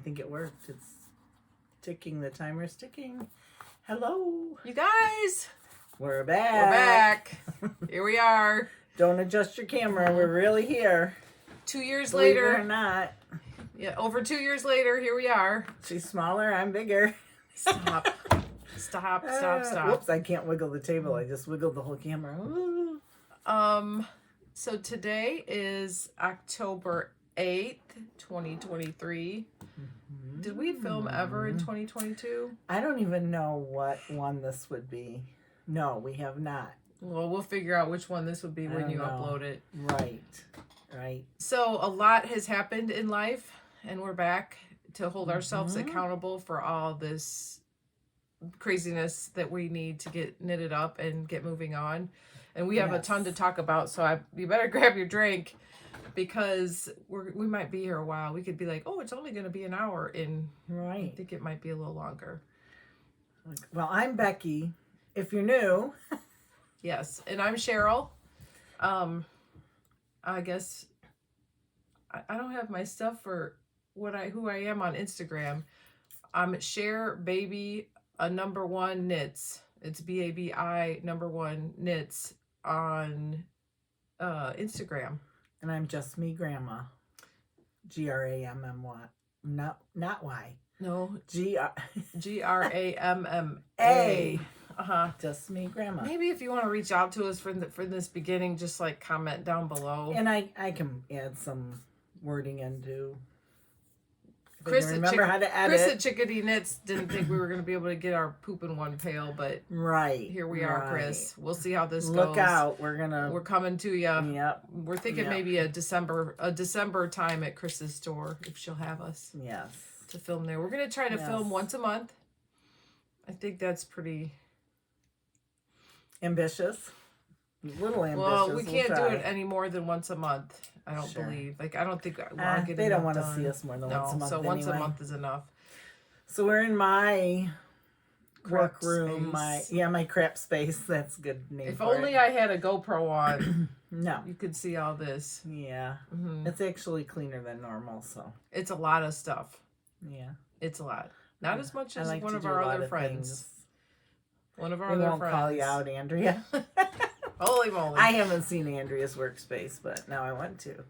think it worked. It's ticking. The timer's ticking. Hello. You guys. We're back. We're back. Here we are. Don't adjust your camera. We're really here. 2 years Believe later. it or not. Yeah, over 2 years later, here we are. She's smaller. I'm bigger. Stop. Stop. Whoops, I can't wiggle the table. I just wiggled the whole camera. Ooh. So today is October 8th, 2023. Mm-hmm. Did we film ever in 2022? I don't even know what one this would be. No, we have not. Well, we'll figure out which one this would be when you upload it. Right. So a lot has happened in life, and we're back to hold ourselves accountable for all this craziness that we need to get knitted up and get moving on. And we have a ton to talk about, so you better grab your drink, because we might be here a while. We could be like, oh, it's only going to be an hour, and I think it might be a little longer. Well, I'm Becky, if you're new. Yes, and I'm Cheryl. I guess I don't have my stuff for who I am on Instagram. I'm Share Baby #1 Knits. It's BABI #1 Knits on Instagram. And I'm Just Me Grandma. GRAMMY. Not Y. No. GRAMMA. Just Me Grandma. Maybe if you want to reach out to us for this beginning, just like comment down below. And I can add some wording into. Chris how to edit. Chris at Chickadee Knits didn't think we were going to be able to get our poop in one pail, but here we are, Chris. We'll see how this goes. Look out, we're coming to you. Yep. We're thinking maybe a December time at Chris's store, if she'll have us. Yes. To film there. We're going to try to film once a month. I think that's pretty ambitious. A little ambitious. Well, we can't do it any more than once a month. I don't believe. Like, I don't think I'll get. They don't want to see us more than once a month. So once a month is enough. So we're in my crap workroom, my crap space. That's a good name. If only I had a GoPro on. No, you could see all this. Yeah, it's actually cleaner than normal. So it's a lot of stuff. Yeah, it's a lot. Not as much as like one of our other friends. One of our other friends. We won't call you out, Andrea. Holy moly. I haven't seen Andrea's workspace, but now I want to.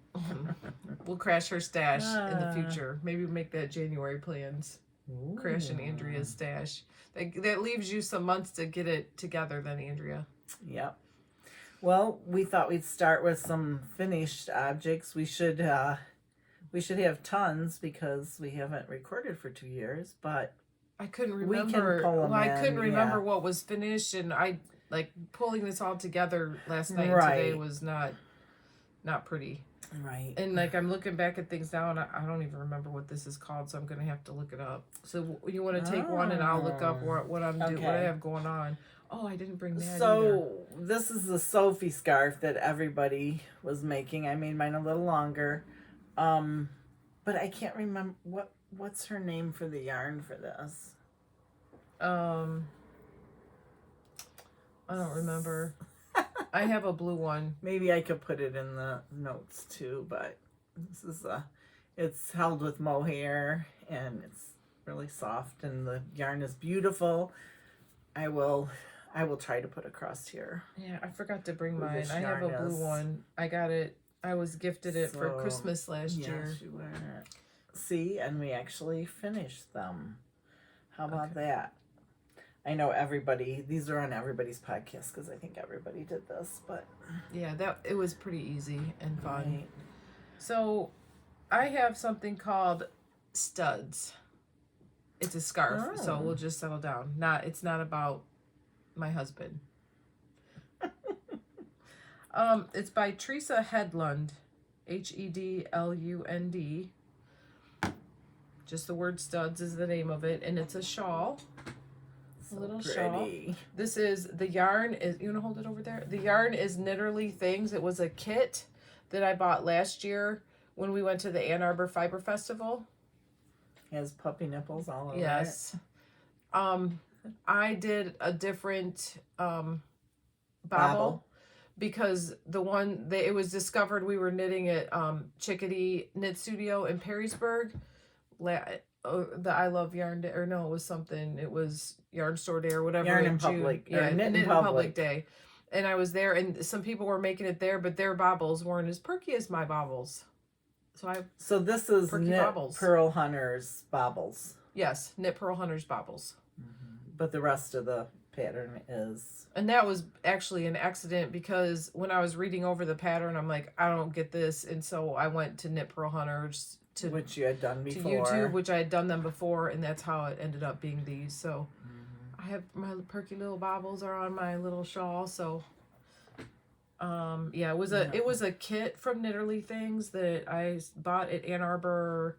We'll crash her stash in the future. Maybe make that January plans. Ooh. Crashing Andrea's stash. That leaves you some months to get it together then, Andrea. Yep. Well, we thought we'd start with some finished objects. We should have tons because we haven't recorded for 2 years, but I couldn't remember. I couldn't remember what was finished, and pulling this all together last night and today was not pretty. Right. And I'm looking back at things now, and I don't even remember what this is called, so I'm gonna have to look it up. So you want to take one, and I'll look up what I'm doing, what I have going on. Oh, I didn't bring that. So this is the Sophie scarf that everybody was making. I made mine a little longer, but I can't remember what's her name for the yarn for this. I don't remember. I have a blue one. Maybe I could put it in the notes too, but this is it's held with mohair and it's really soft and the yarn is beautiful. I will try to put across here. Yeah, I forgot to bring mine. I have a blue one. I got it. I was gifted it for Christmas last year. You were. See, and we actually finished them. How about that? I know these are on everybody's podcast because I think everybody did this, but yeah, it was pretty easy and fun. Right. So I have something called studs. It's a scarf, so we'll just settle down. It's not about my husband. It's by Teresa Hedlund, Hedlund. Just the word studs is the name of it, and it's a shawl. A little shawl. This is the yarn is. You want to hold it over there? The yarn is Knitterly Things. It was a kit that I bought last year when we went to the Ann Arbor Fiber Festival. It has puppy nipples all over. Yes. I did a different bobble because it was discovered we were knitting at Chickadee Knit Studio in Perrysburg the I Love Yarn Day, or no, it was something. It was Yarn Store Day or whatever. Yarn in in June. Public. Yeah, Knit in in Public Day. And I was there, and some people were making it there, but their baubles weren't as perky as my baubles. So this is perky Knit baubles. Pearl Hunters baubles. Yes, Knit Pearl Hunters baubles. But the rest of the pattern is... And that was actually an accident, because when I was reading over the pattern, I'm like, I don't get this. And so I went to Knit Pearl Hunters which you had done before. To YouTube, which I had done them before, and that's how it ended up being these. So I have my perky little baubles are on my little shawl. So yeah, it was a kit from Knitterly Things that I bought at Ann Arbor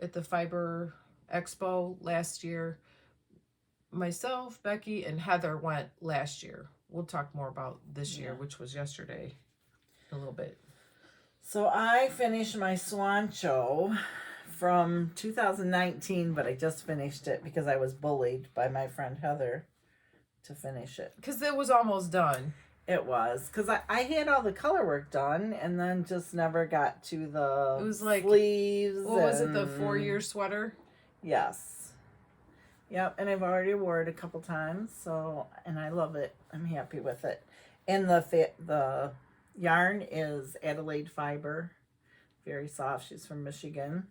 at the Fiber Expo last year. Myself, Becky, and Heather went last year. We'll talk more about this year, which was yesterday, a little bit. So I finished my Swano from 2019, but I just finished it because I was bullied by my friend Heather to finish it. Because it was almost done. It was. Because I had all the color work done and then just never got to the it was like, sleeves. What was it, the 4-year sweater? Yes. Yep, and I've already wore it a couple times, and I love it. I'm happy with it. And the yarn is Adelaide fiber, very soft. She's from Michigan.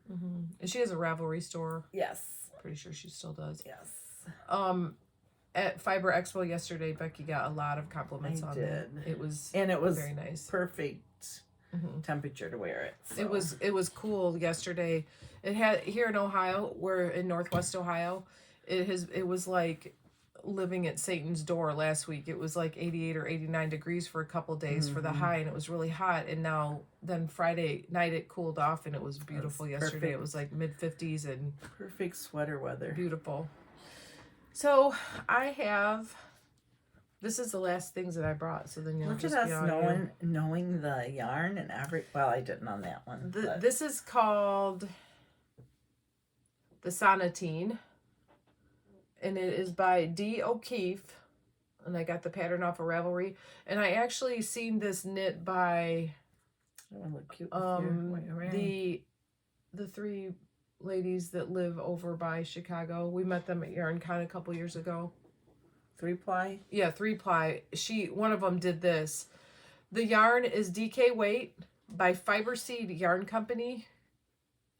And she has a Ravelry store. Yes. Pretty sure she still does. Yes. At Fiber Expo yesterday, Becky got a lot of compliments on it. It was very nice. Perfect temperature to wear it. So. It was cool yesterday. It had here in Ohio, we're in Northwest Ohio. It was like living at Satan's door last week. It was like 88 or 89 degrees for a couple days for the high, and it was really hot. And then Friday night it cooled off, and it was beautiful yesterday. Perfect. It was like mid-50s and perfect sweater weather. Beautiful. So this is the last things that I brought. So then you'll look just at us knowing the yarn and well, I didn't on that one. This is called the Sonatine. And it is by D. O'Keefe, and I got the pattern off of Ravelry. And I actually seen this knit by the 3 ladies that live over by Chicago. We met them at YarnCon a couple years ago. 3-ply? Yeah, 3-ply. One of them did this. The yarn is DK Weight by Fiber Seed Yarn Company,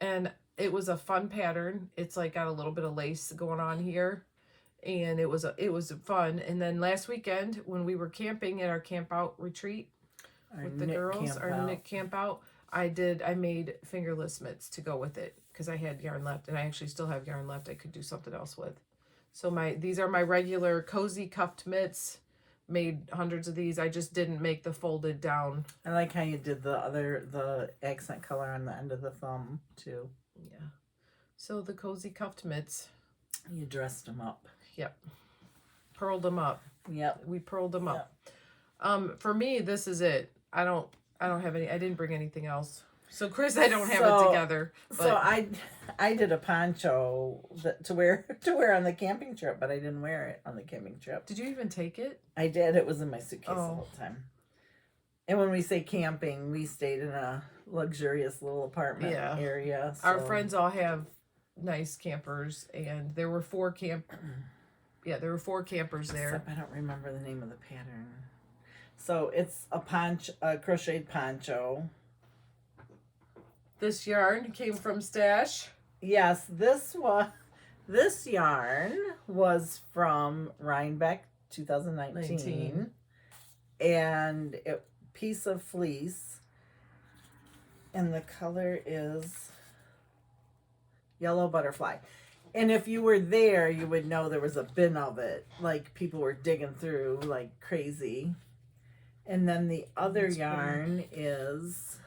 and it was a fun pattern. It's like got a little bit of lace going on here. And it was fun. And then last weekend when we were camping at our camp out retreat with the girls, our knit camp out, I made fingerless mitts to go with it because I had yarn left, and I actually still have yarn left I could do something else with. So these are my regular cozy cuffed mitts. Made hundreds of these. I just didn't make the folded down. I like how you did the accent color on the end of the thumb too. Yeah. So the cozy cuffed mitts. You dressed them up. Yep. Purled them up. Yep. We purled them up. For me, this is it. I don't have any. I didn't bring anything else. So Chris, I don't have it together. But. So I did a poncho to wear on the camping trip, but I didn't wear it on the camping trip. Did you even take it? I did. It was in my suitcase the whole time. And when we say camping, we stayed in a luxurious little apartment area. So. Our friends all have nice campers, and there were 4 there were 4 campers there. Except I don't remember the name of the pattern. So it's a crocheted poncho. This yarn came from Stash. Yes, this yarn was from Rhinebeck 2019. And piece of fleece, and the color is yellow butterfly. And if you were there, you would know there was a bin of it. Like, people were digging through like crazy. And then the other yarn is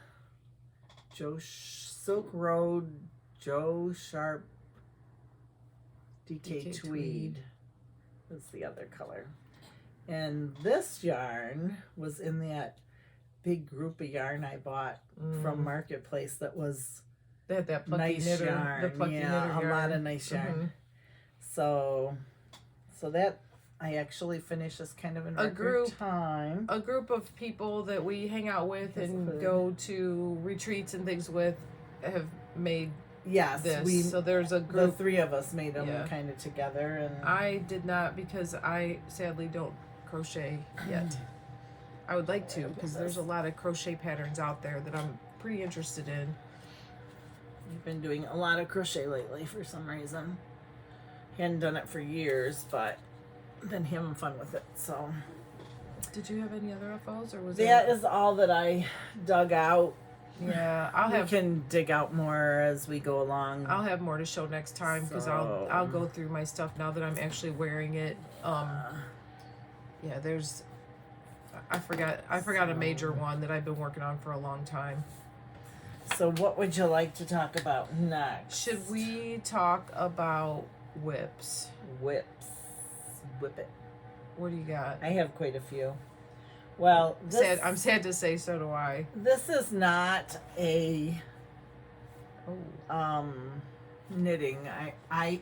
Silk Road Joe Sharp DK Tweed. That's the other color. And this yarn was in that big group of yarn I bought from Marketplace that was that plucky nice knitter, yarn. the plucky knitter yarn. A lot of nice yarn. So that I actually finished this kind of in record time. A group of people that we hang out with and go to retreats and things with have made Yes, this. So there's a the group. three of us made them Yeah. kind of together, and I did not because I sadly don't crochet yet. I would like to because there's a lot of crochet patterns out there that I'm pretty interested in. I've been doing a lot of crochet lately for some reason. Hadn't done it for years, but been having fun with it. So Did you have any other FOs or was that is all that I dug out. Yeah, We can dig out more as we go along. I'll have more to show next time because So- I'll go through my stuff now that I'm actually wearing it. Yeah, there's I forgot a major one that I've been working on for a long time. So what would you like to talk about next? Should we talk about whips? Whips. Whip it. What do you got? I have quite a few. Well, I'm sad to say, so do I. This is not a Oh, knitting. I've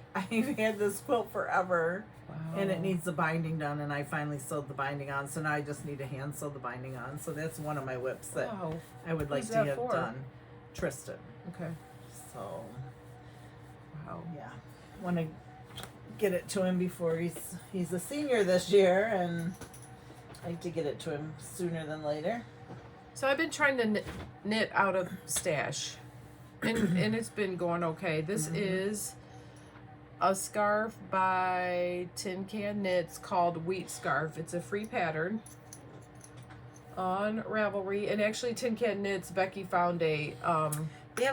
had this quilt forever, wow. and it needs the binding done, and I finally sewed the binding on, so now I just need to hand sew the binding on. So that's one of my whips that Wow. I would like Who's to that have for? done. Tristan. Okay. So Wow. yeah, want to get it to him before he's a senior this year, and I like to get it to him sooner than later. So I've been trying to knit out of stash, and it's been going okay. This is a scarf by Tin Can Knits called Wheat Scarf. It's a free pattern on Ravelry, and actually Tin Can Knits, Becky found They have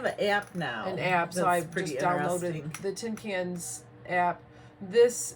an app now. an app, so I that's pretty just downloaded interesting. the Tin Cans app. This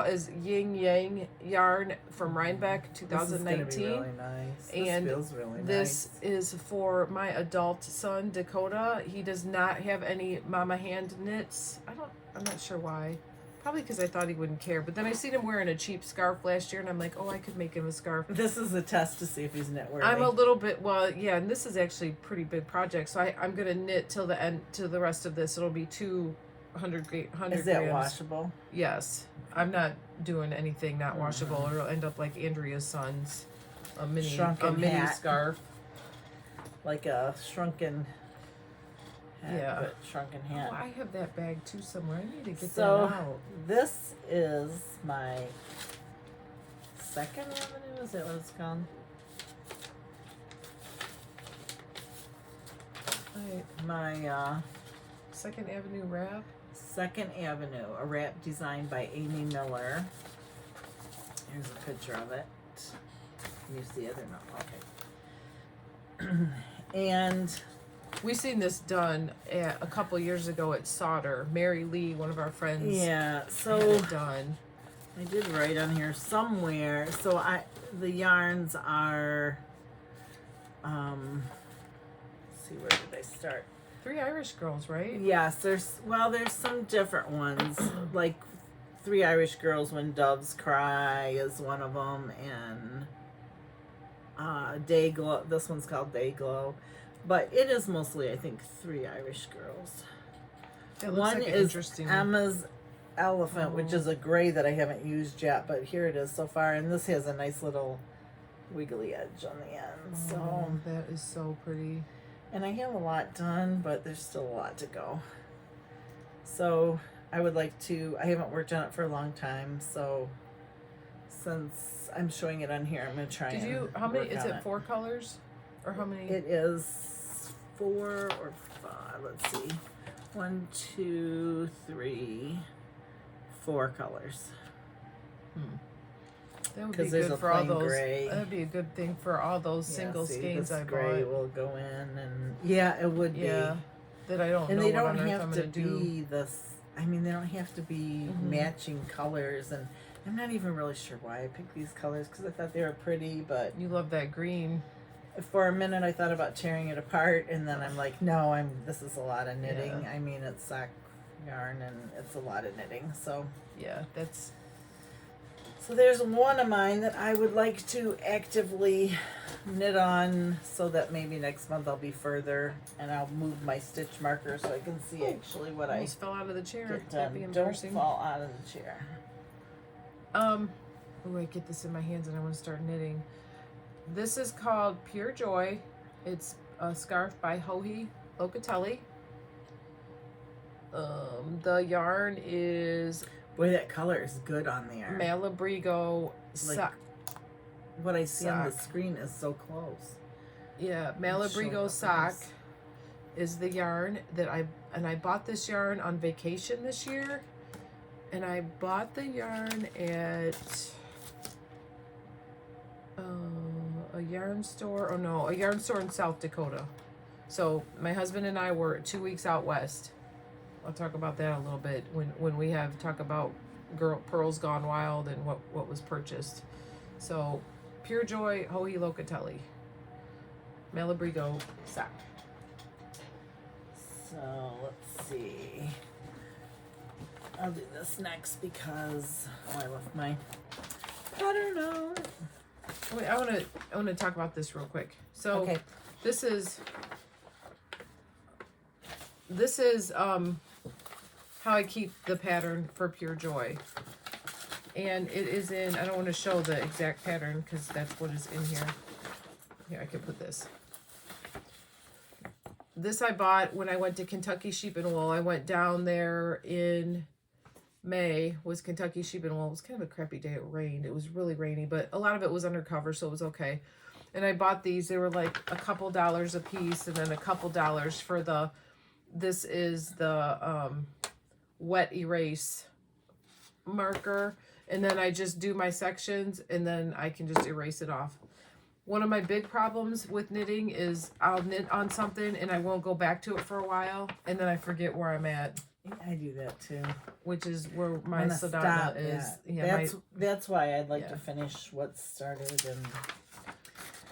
is Yin Yang Yarn from Rhinebeck, This is gonna 2019. be really nice. And this feels really This nice. is for my adult son, Dakota. He does not have any mama hand knits. I'm not sure why. Probably because I thought he wouldn't care. But then I seen him wearing a cheap scarf last year, and I'm like, oh, I could make him a scarf. This is a test to see if he's knit worthy. I'm a little bit, well, yeah, and this is actually a pretty big project. So I'm going to knit till the end, to the rest of this. It'll be 200 Is that grams. washable? Yes. I'm not doing anything not washable, or it'll end up like Andrea's son's, a Shrunken mini hat. scarf. Like a shrunken hat, Yeah. but shrunken hat. Oh, I have that bag too somewhere. I need to get So that out. this is my Second Avenue, is that what it's called? My Second Avenue wrap. Second Avenue, a wrap designed by Amy Miller. Here's a picture of it. Can you see it or not? Okay. And We seen this done a couple years ago at Solder. Mary Lee, one of our friends, yeah, had so it done. I did write on here somewhere. So the yarns are let's see, where did I start? 3 Irish girls, right? Yes, there's some different ones. Like Three Irish Girls When Doves Cry is one of them, and Day Glow. This one's called Day Glow, but it is mostly, I think, Three Irish Girls. That looks One like an is interesting. Emma's Elephant, which is a gray that I haven't used yet, but here it is so far, and this has a nice little wiggly edge on the end. So, Oh, that is so pretty. and I have a lot done, but there's still a lot to go. So I would like to, I haven't worked on it for a long time, so since I'm showing it on here, I'm going to try How many, work is on it 4 colors? Or how many? It is 4 or 5, let's see. 1, 2, 3, 4 colors. That would be 'Cause there's good a for all plain those. gray. That would be a good thing for all those Yeah, single see, skeins this I gray bought. will go in, and yeah, it would Yeah, be. that I don't And know they what don't on earth have I'm to gonna do. be this. I mean, they don't have to be Mhm. matching colors, and I'm not even really sure why I picked these colors because I thought they were pretty. But You love that green. for a minute, I thought about tearing it apart, and then I'm like, no, this is a lot of knitting. Yeah. I mean, it's sock yarn, and it's a lot of knitting. So Yeah, that's. there's one of mine that I would like to actively knit on, so that maybe next month I'll be further, and I'll move my stitch marker so I can see actually what I Almost fell out of the chair. get That'd be done. Don't embarrassing. fall out of the chair. Oh, I get this in my hands and I want to start knitting. This is called Pure Joy. It's a scarf by Joji Locatelli. The yarn is Boy, that color is good on there. Malabrigo Like, what I see on the sock. screen is so close. Yeah, Let's show Malabrigo what sock it is. is the yarn that I bought this yarn on vacation this year, and I bought the yarn at a yarn store. Oh no, a yarn store in South Dakota. So my husband and I were 2 weeks out west. I'll talk about that a little bit when we have talk about Pearls Gone Wild and what was purchased. So Pure Joy Hohi Locatelli Malabrigo sock. So let's see. I'll do this next because I left my pattern out. Wait, I want to talk about this real quick. So Okay. this is how I keep the pattern for Pure Joy. And it is in, I don't want to show the exact pattern because that's what is in here. Here, I can put this. This I bought when I went to Kentucky Sheep and Wool. I went down there in May, was Kentucky Sheep and Wool. It was kind of a crappy day. It rained. It was really rainy, but a lot of it was undercover, so it was okay. And I bought these. They were like a couple dollars a piece, and then a couple dollars for the, this is the wet erase marker. And then I just do my sections, and then I can just erase it off. One of my big problems with knitting is I'll knit on something and I won't go back to it for a while, and then I forget where I'm at. I do that too. Which is where my When I sadhana stop, is. Yeah, that's why I'd like Yeah. to finish what started.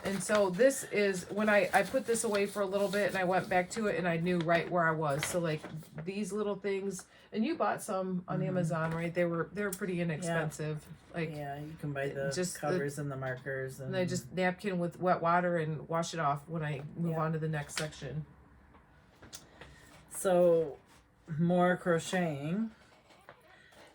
And so this is when I put this away for a little bit and I went back to it and I knew right where I was. So like these little things, and you bought some on Amazon, right? They were pretty inexpensive. Like Yeah, you can buy the just covers and the markers, and I just napkin with wet water and wash it off when I move on to the next section. So more crocheting.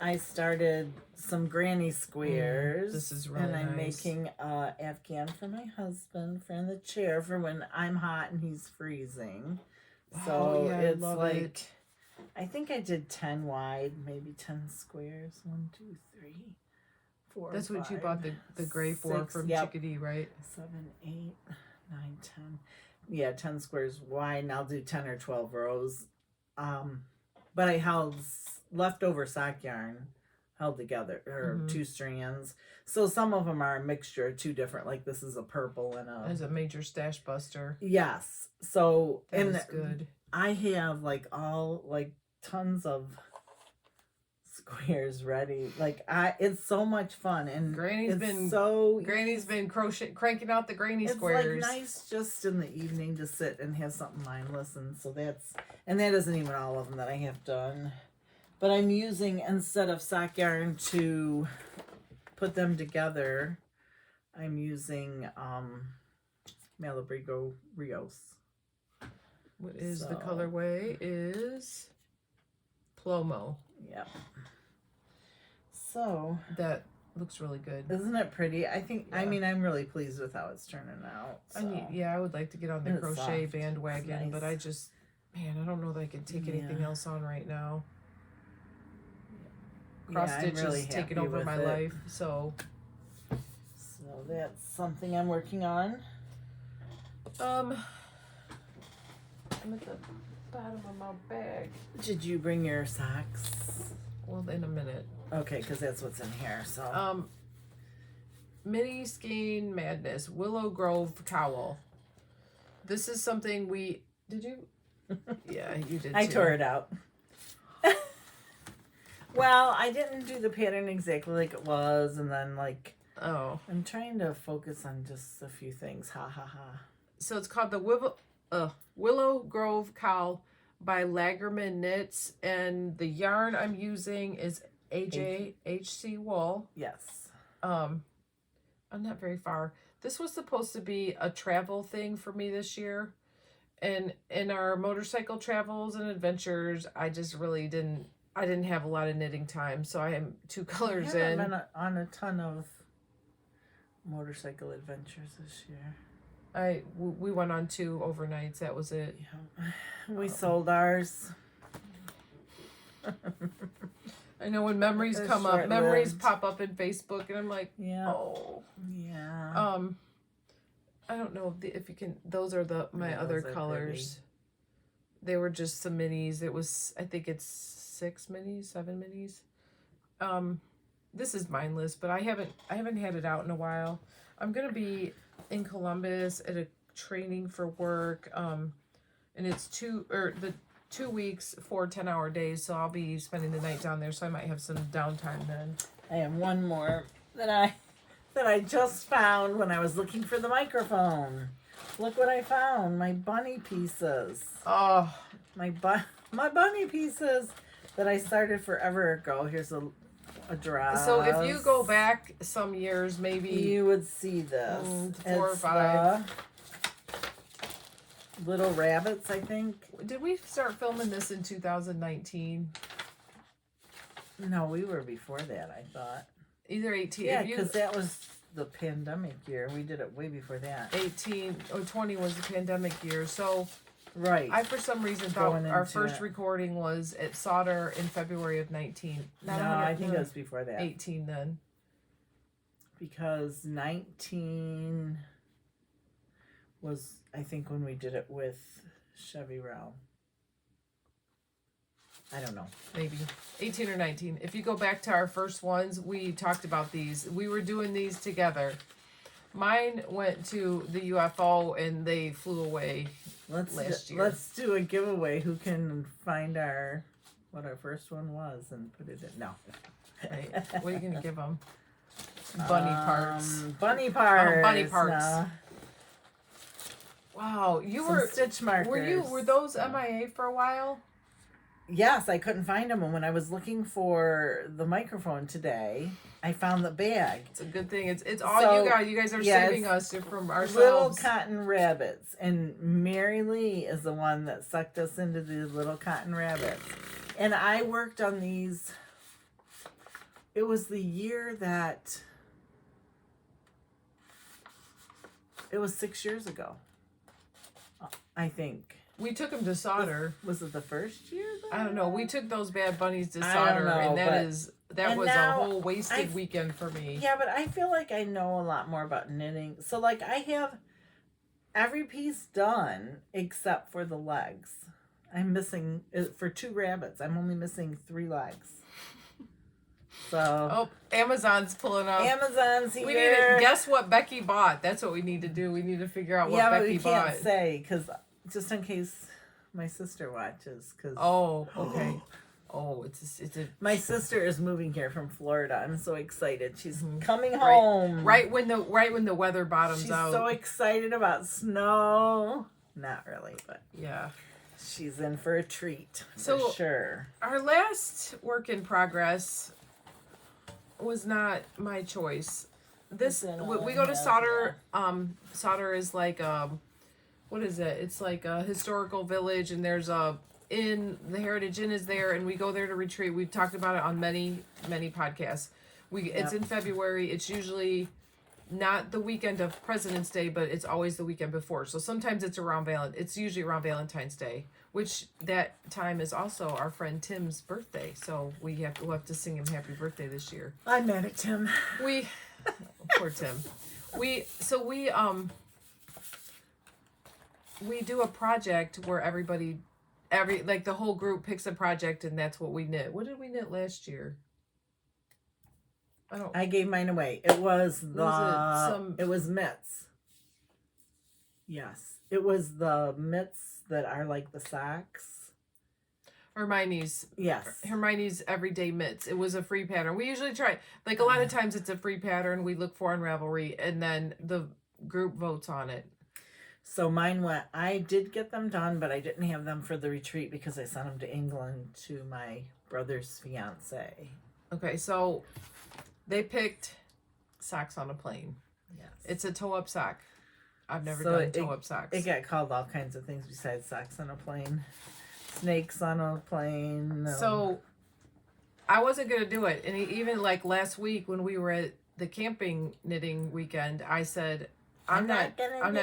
I started some granny squares. This is really and I'm nice. making a Afghan for my husband for in the chair for when I'm hot and he's freezing. So yeah, it's I love like it. I think I did 10 wide, maybe 10 squares. 1, 2, 3, 4. That's what you 5, bought the gray for 6, from yep. Chickadee, right? 7, 8, 9, 10. Yeah, 10 squares wide, and I'll do 10 or 12 rows. But I held leftover sock yarn held together, or 2 strands. So some of them are a mixture of 2 different, like this is a purple and a... As a major stash buster. Yes. So, That and is good. I have like tons of squares ready. Like it's so much fun, and Granny's been cranking out the granny squares. It's like nice just in the evening to sit and have something mindless, and so that isn't even all of them that I have done. But I'm using, instead of sock yarn to put them together, I'm using Malabrigo Rios. What is the colorway? Is Plomo. Yep. So that looks really good. Isn't it pretty? I think. Yeah. I mean, I'm really pleased with how it's turning out. So. I would like to get on the And crochet soft. bandwagon, It's but nice. I just, man, I don't know that I can take anything else on right now. Cross I'm stitch really is taking happy over with my it. life, so that's something I'm working on. I'm at the bottom of my bag. Did you bring your socks? Well, in a minute. Okay, because that's what's in here. So Mini Skein Madness, Willow Grove Cowl. This is something we did you? Yeah, you did. I too. tore it out. Well, I didn't do the pattern exactly like it was, and then I'm trying to focus on just a few things. Ha ha ha. So it's called the Willow Grove Cowl by Lagerman Knits, and the yarn I'm using is AJHC wool. Yes. I'm not very far. This was supposed to be a travel thing for me this year, and in our motorcycle travels and adventures, I just really didn't have a lot of knitting time, so I am 2 colors in. Been on a ton of motorcycle adventures this year. We went on 2 overnights. That was it. Yeah. We sold ours. I know when memories They're come up, memories short-lived. pop up in Facebook, and I'm like, Yeah. oh. Yeah. I don't know if you can. Those are my Yeah, other those are colors. They were just some minis. It was, I think it's 7 minis. This is mindless, but I haven't had it out in a while. I'm gonna be in Columbus at a training for work. And it's 2 weeks, 4 10-hour days. So I'll be spending the night down there. So I might have some downtime then. I have one more that I just found when I was looking for the microphone. Look what I found. My bunny pieces. Oh, My bunny pieces that I started forever ago. Here's a dress. so if you go back some years, maybe you would see this. 4 or It's 5. the little rabbits, I think. Did we start filming this in 2019? No, we were before that, I thought. Either 18. Yeah, if you- because that was the pandemic year. We did it way before that. 18 or 20 was the pandemic year. So Right. I, for some reason, thought Going our into first it. recording was at Solder in February of 19. No, I think it was before that. 18 then. Because 19 was, I think, when we did it with Chevy Row. I don't know. Maybe 18 or 19. If you go back to our first ones, we talked about these. We were doing these together. Mine went to the UFO and they flew away last year. Let's do a giveaway. Who can find what our first one was and put it in? No. Right. What are you going to give them? Bunny parts. Bunny parts. Bunny parts. No. Wow, you Some were stitch markers. Were those No. MIA for a while? Yes, I couldn't find them, and when I was looking for the microphone today, I found the bag. It's a good thing. It's all So, you guys. You guys are yeah, saving it's us from Little ourselves. cotton rabbits, and Mary Lee is the one that sucked us into these little cotton rabbits. And I worked on these. It was the year that. It was 6 years ago. I think. We took them to solder. Was it the first year? I don't know. We took those bad bunnies to I solder, don't know, and that and was now a whole wasted I've- weekend for me. Yeah, but I feel like I know a lot more about knitting. So, like, I have every piece done except for the legs. I'm missing, for 2 rabbits, I'm only missing 3 legs. So, Oh, Amazon's pulling up. Amazon's here. We need to guess what Becky bought. That's what we need to do. We need to figure out what yeah, but Becky we can't bought. say, because just in case my sister watches. Cause Oh, okay. Oh, it's a my sister is moving here from Florida. I'm so excited. She's Mhm. coming home. right when the weather bottoms She's out. so excited about snow. Not really, but Yeah. she's in for a treat. So- for sure. Our last work in progress was not my choice. This It's in we a go to half, solder. Solder is like what is it? It's like a historical village, and there's a inn. The Heritage Inn is there, and we go there to retreat. We've talked about it on many podcasts. It's in February. It's usually not the weekend of President's Day, but it's always the weekend before. So sometimes it's usually around Valentine's Day, which that time is also our friend Tim's birthday. So we'll have to sing him happy birthday this year. I'm mad at Tim. Poor Tim. We do a project where the whole group picks a project, and that's what we knit. What did we knit last year? I gave mine away. It was it it was mitts. Yes. It was the mitts that are like the socks. Hermione's Yes. everyday mitts. It was a free pattern. We usually try, like, a lot of times it's a free pattern we look for on Ravelry, and then the group votes on it. So I did get them done, but I didn't have them for the retreat because I sent them to England to my brother's fiance. Okay, so they picked socks on a plane. Yes. It's a toe-up sock. I've never So done toe-up socks. It got called all kinds of things besides socks on a plane. Snakes on a plane. So I wasn't going to do it. And even like last week when we were at the camping knitting weekend, I said, I'm not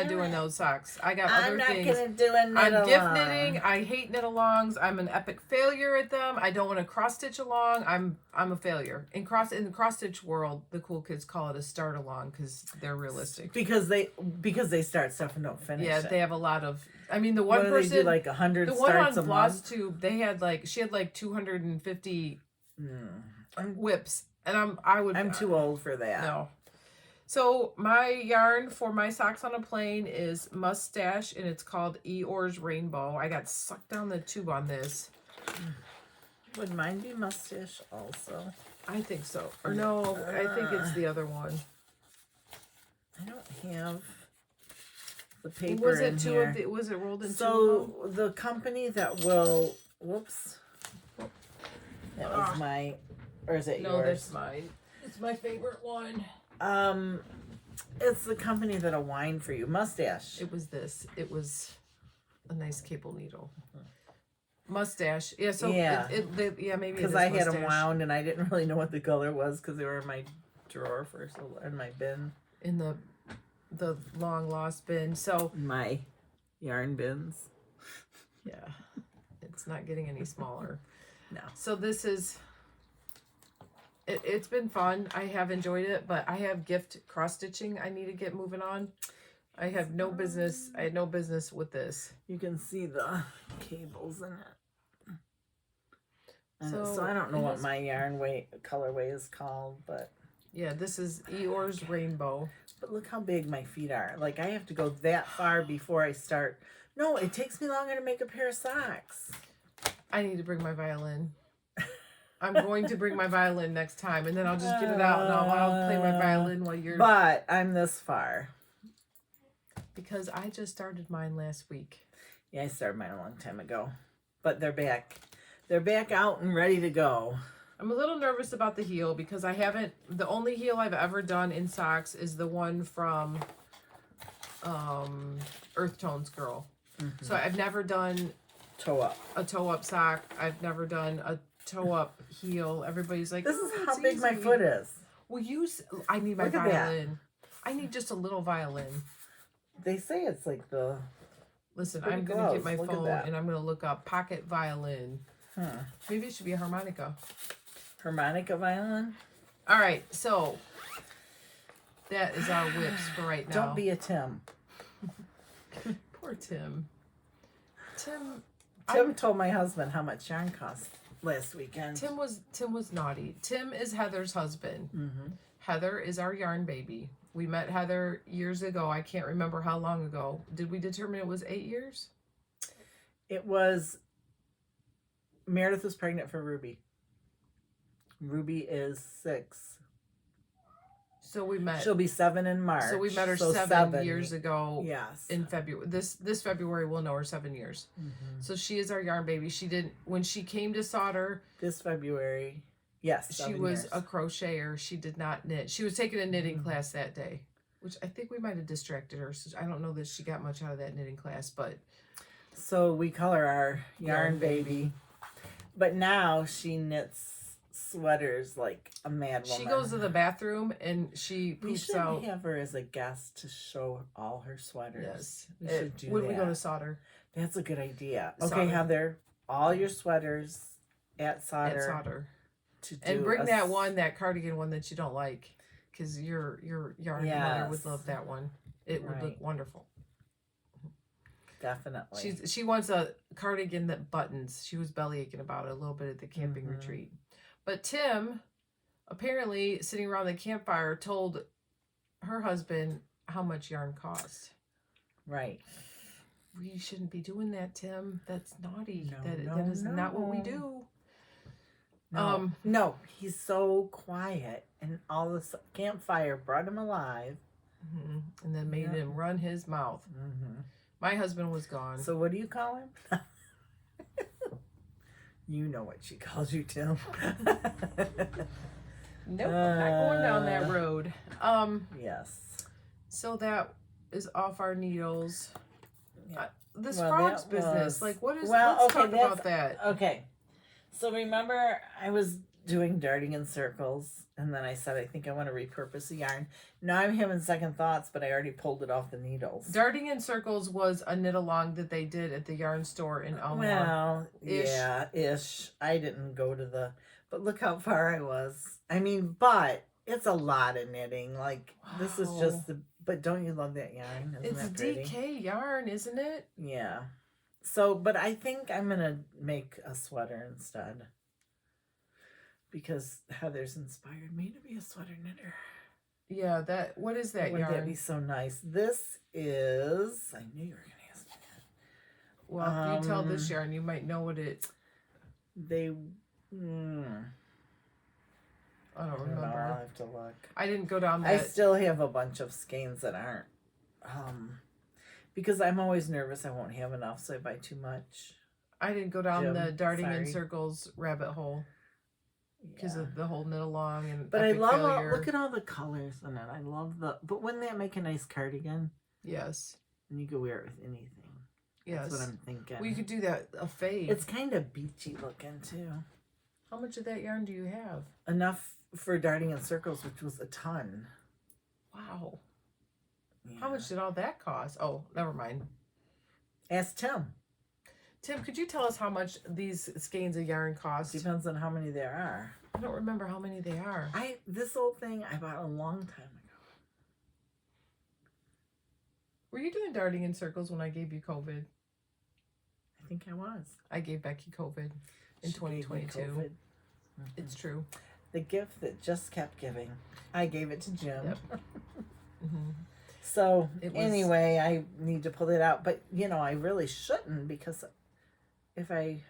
doing those socks. I got other things. I'm not gonna do a knit I'm gift along. knitting. I hate knit alongs. I'm an epic failure at them. I don't want to cross stitch along. I'm a failure. In the cross stitch world, the cool kids call it a start along because they're realistic. Because they start stuff and don't finish. Yeah, it. they have a lot of. I mean, the one What person do they do, like 100 the one starts on a month. Flosstube, she had like 250 I'm whips, and I'm too old for that. No. So my yarn for my socks on a plane is Mustache, and it's called Eeyore's Rainbow. I got sucked down the tube on this. Would mine be Mustache also? I think so. Or no, I think it's the other one. I don't have the paper Was it in two here. of the, was it rolled in two? So the company that will, whoops, that was my, or is it No, yours? that's mine. It's my favorite one. It's the company that'll wind for you. Mustache. It was this. It was a nice cable needle. Mustache. Yeah, so Yeah. Maybe Because I had them wound and I didn't really know what the color was because they were in my drawer in my bin. In the long lost bin. So My yarn bins. yeah, it's not getting any smaller. No. So this is. It's been fun. I have enjoyed it, but I have gift cross stitching I need to get moving on. I have no business. I had no business with this. You can see the cables in it. And So I don't know what my yarn colorway is called, but yeah, this is Eeyore's Rainbow. But look how big my feet are. Like, I have to go that far before I start. No, it takes me longer to make a pair of socks. I need to bring my violin. I'm going to bring my violin next time, and then I'll just get it out, and I'll play my violin while you're... But I'm this far. Because I just started mine last week. Yeah, I started mine a long time ago. But they're back. They're back out and ready to go. I'm a little nervous about the heel because I haven't... The only heel I've ever done in socks is the one from Earth Tones Girl. Mm-hmm. So I've never done... A toe-up sock. I've never done a toe-up heel. Everybody's like, this is how big my foot is. Well, I need my violin. I need just a little violin. They say it's like the... Listen, I'm going to get my phone and I'm going to look up pocket violin. Maybe it should be a harmonica. Harmonica violin? All right, so that is our whips for right now. Don't be a Tim. Poor Tim. Tim told my husband how much yarn cost last weekend. Tim was naughty. Tim is Heather's husband. Mm-hmm. Heather is our yarn baby. We met Heather years ago. I can't remember how long ago. Did we determine it was 8 years? It was... Meredith was pregnant for Ruby. Ruby is 6. So we met. She'll be 7 in March. So we met her 7 years ago. Yes. In February. This February we'll know her 7 years. Mm-hmm. So she is our yarn baby. She didn't when she came to solder. This February. Yes. She was a crocheter. She did not knit. She was taking a knitting class that day, which I think we might have distracted her. So I don't know that she got much out of that knitting class, but. So we call her our yarn baby. But now she knits sweaters like a mad woman. She goes to the bathroom and she poops out. We should have her as a guest to show all her sweaters. Yes. We should do when that. we go to solder. That's a good idea. Solder. Okay, Heather, all your sweaters at solder. And bring that cardigan one that you don't like. Because your yarn mother would love that one. It would look wonderful. Definitely. She wants a cardigan that buttons. She was belly aching about it a little bit at the camping retreat. But Tim, apparently sitting around the campfire, told her husband how much yarn cost. Right. We shouldn't be doing that, Tim. That's naughty. No, that is not what we do. No, he's so quiet, and all this campfire brought him alive. Mm-hmm. And then made him run his mouth. Mm-hmm. My husband was gone. So what do you call him? You know what she calls you, Tim. Nope, not going down that road. Yes. So that is off our needles. Yeah. This frogs business, like what is? Well, let's okay, talk about that. Okay. So remember, I was doing darting in circles, and then I said I think I want to repurpose the yarn. Now I'm having second thoughts, but I already pulled it off the needles. Darting in Circles was a knit along that they did at the yarn store in Elmore. Well, Ish. yeah, ish. I didn't go to the, but look how far I was. I mean, but it's a lot of knitting. Like this is just the. But don't you love that yarn? Isn't It's that pretty? DK yarn, isn't it? Yeah. So, but I think I'm gonna make a sweater instead. Because Heather's inspired me to be a sweater knitter. Yeah, what is that Wouldn't yarn? that be so nice? This is, I knew you were gonna ask me that. Well, if you tell this yarn, you might know what it. They, I don't remember. I'll have to look. I didn't go down that. I still have a bunch of skeins that aren't, because I'm always nervous I won't have enough, so I buy too much. I didn't go down Jim, the darting in sorry. circles rabbit hole because Yeah. of the whole knit along and. But I epic love failure. look at all the colors in it. I love but wouldn't that make a nice cardigan? Yes. And you could wear it with anything. Yes. That's what I'm thinking. Well, you could do that a fade. It's kind of beachy looking too. How much of that yarn do you have? Enough for darting in circles, which was a ton. Wow. Yeah. How much did all that cost? Oh, never mind. Ask Tim. Tim, could you tell us how much these skeins of yarn cost? Depends on how many there are. I don't remember how many they are. This old thing I bought a long time ago. Were you doing darting in circles when I gave you COVID? I think I was. I gave Becky COVID in She gave me 2022. COVID. It's true. The gift that just kept giving. I gave it to Jim. Yep. Mm-hmm. So It was- anyway, I need to pull it out. But, I really shouldn't, because if I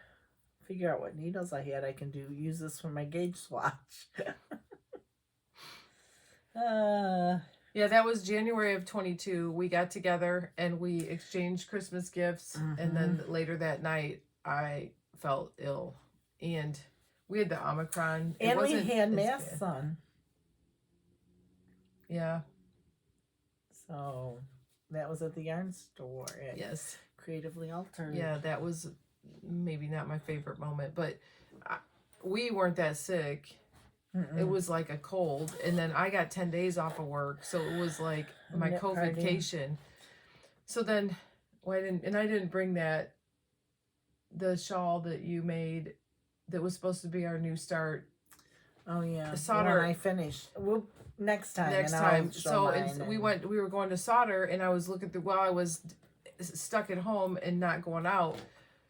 figure out what needles I had, I can use this for my gauge swatch. Yeah, that was January of 22. We got together and we exchanged Christmas gifts. And then later that night, I felt ill. And we had the Omicron. It And we wasn't had as masks bad. on. Yeah. So that was at the yarn store at Yes. Creatively Altered. Yeah, that was maybe not my favorite moment, but we weren't that sick. Mm-mm. It was like a cold, and then I got 10 days off of work, so it was like my Knit party. COVID-cation. So then, I didn't bring the shawl that you made that was supposed to be our new start. Oh yeah. The solder- I finished. Next time. Next and I'll time, show so mine we were going to solder, and I was looking through while I was stuck at home and not going out.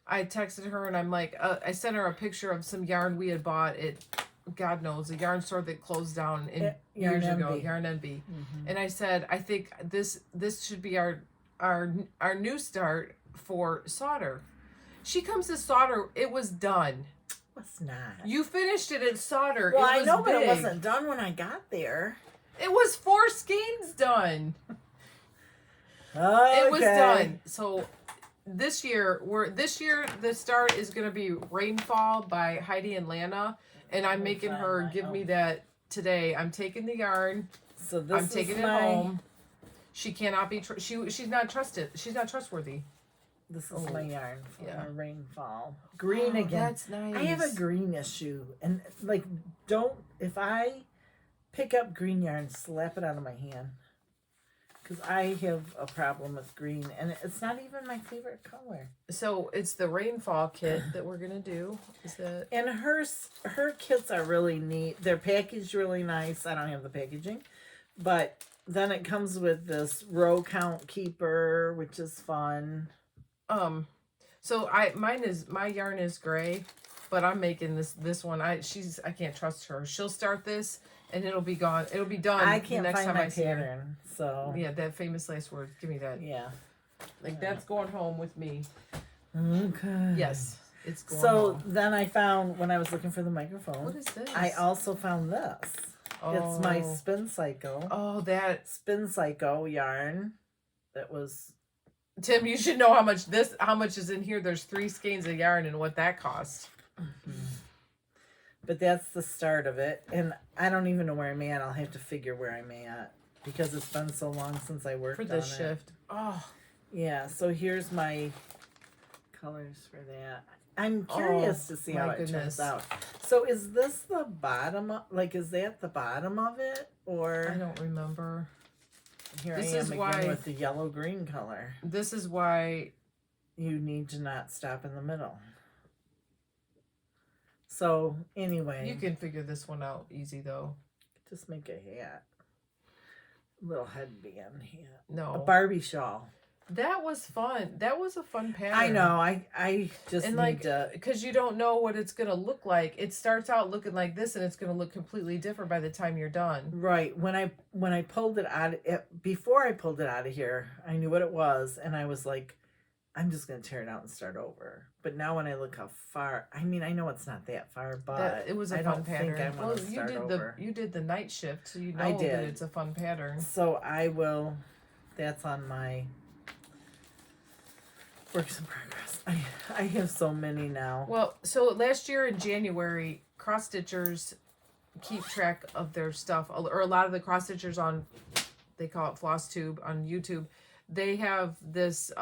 I texted her and I'm like, I sent her a picture of some yarn we had bought at, God knows, a yarn store that closed down years ago, Yarn Envy. Mm-hmm. And I said, I think this should be our new start for solder. She comes to solder. It was done. It's not. You finished it at solder. Well, it was I know, big. but it wasn't done when I got there. It was 4 skeins done. Okay. It was done. So this year the start is going to be Rainfall by Heidi and Lana, and I'm making her give me that today. I'm taking the yarn. So this I'm taking is it home. She cannot be she's not trusted. She's not trustworthy. This is my yarn for Yeah. Rainfall. Green again. That's nice. I have a green issue, and if I pick up green yarn, slap it out of my hand, because I have a problem with green, and it's not even my favorite color. So it's the Rainfall kit that we're gonna do. Is that And her kits are really neat. They're packaged really nice. I don't have the packaging, but then it comes with this row count keeper, which is fun. so my yarn is gray, but I'm making this one. I can't trust her. She'll start this and it'll be gone. It'll be done. I can't the next find time my I see her. pattern, so Yeah, that famous last word. Give me that. yeah. Like that's going home with me. Okay. Yes, it's going So home. then I found, when I was looking for the microphone, What is this? I also found this. It's my Spin Cycle. Oh, that Spin Cycle yarn. That was Tim, you should know how much is in here. There's 3 skeins of yarn and what that costs. But that's the start of it. And I don't even know where I'm at. I'll have to figure where I'm at, because it's been so long since I worked For on this it. shift. Oh, Yeah, so here's my colors for that. I'm curious to see how my it turns goodness. out. So is this the bottom of, like, is that the bottom of it? Or I don't remember. here This I am is again why- with the yellow-green color. This is why You need to not stop in the middle. So anyway, you can figure this one out easy though. just make a hat. Little headband hat. A No. Barbie shawl. That was fun. That was a fun pattern. I know. I just And need like, to. because you don't know what it's gonna look like. It starts out looking like this, and it's gonna look completely different by the time you're done. Right. When I pulled it out, before I pulled it out of here, I knew what it was, and I was like, I'm just gonna tear it out and start over. But now when I look how far, I mean, I know it's not that far, but It was a I fun don't pattern. think I want to start over. You did the night shift, so you know I that did. it's a fun pattern. So I will. That's on my works in progress. I have so many now. Well, so last year in January, cross stitchers keep track of their stuff, or a lot of the cross stitchers on, they call it Floss Tube on YouTube. They have this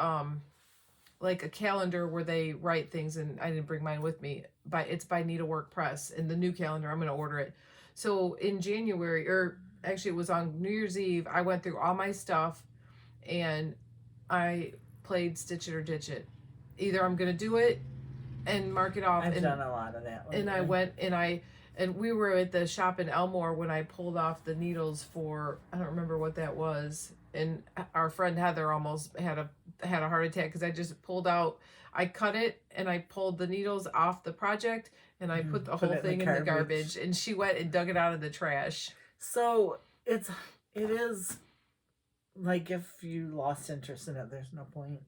like a calendar where they write things, and I didn't bring mine with me. It's by Needlework Press, and the new calendar, I'm gonna order it. So in January, or actually it was on New Year's Eve, I went through all my stuff, and I played Stitch It or Ditch It. Either I'm gonna do it and mark it off. I've done a lot of that. And I went and we were at the shop in Elmore when I pulled off the needles for, I don't remember what that was. And our friend Heather almost had a heart attack because I just pulled out, I cut it and I pulled the needles off the project and I put the whole thing in the garbage, and she went and dug it out of the trash. So it is like, if you lost interest in it, there's no point.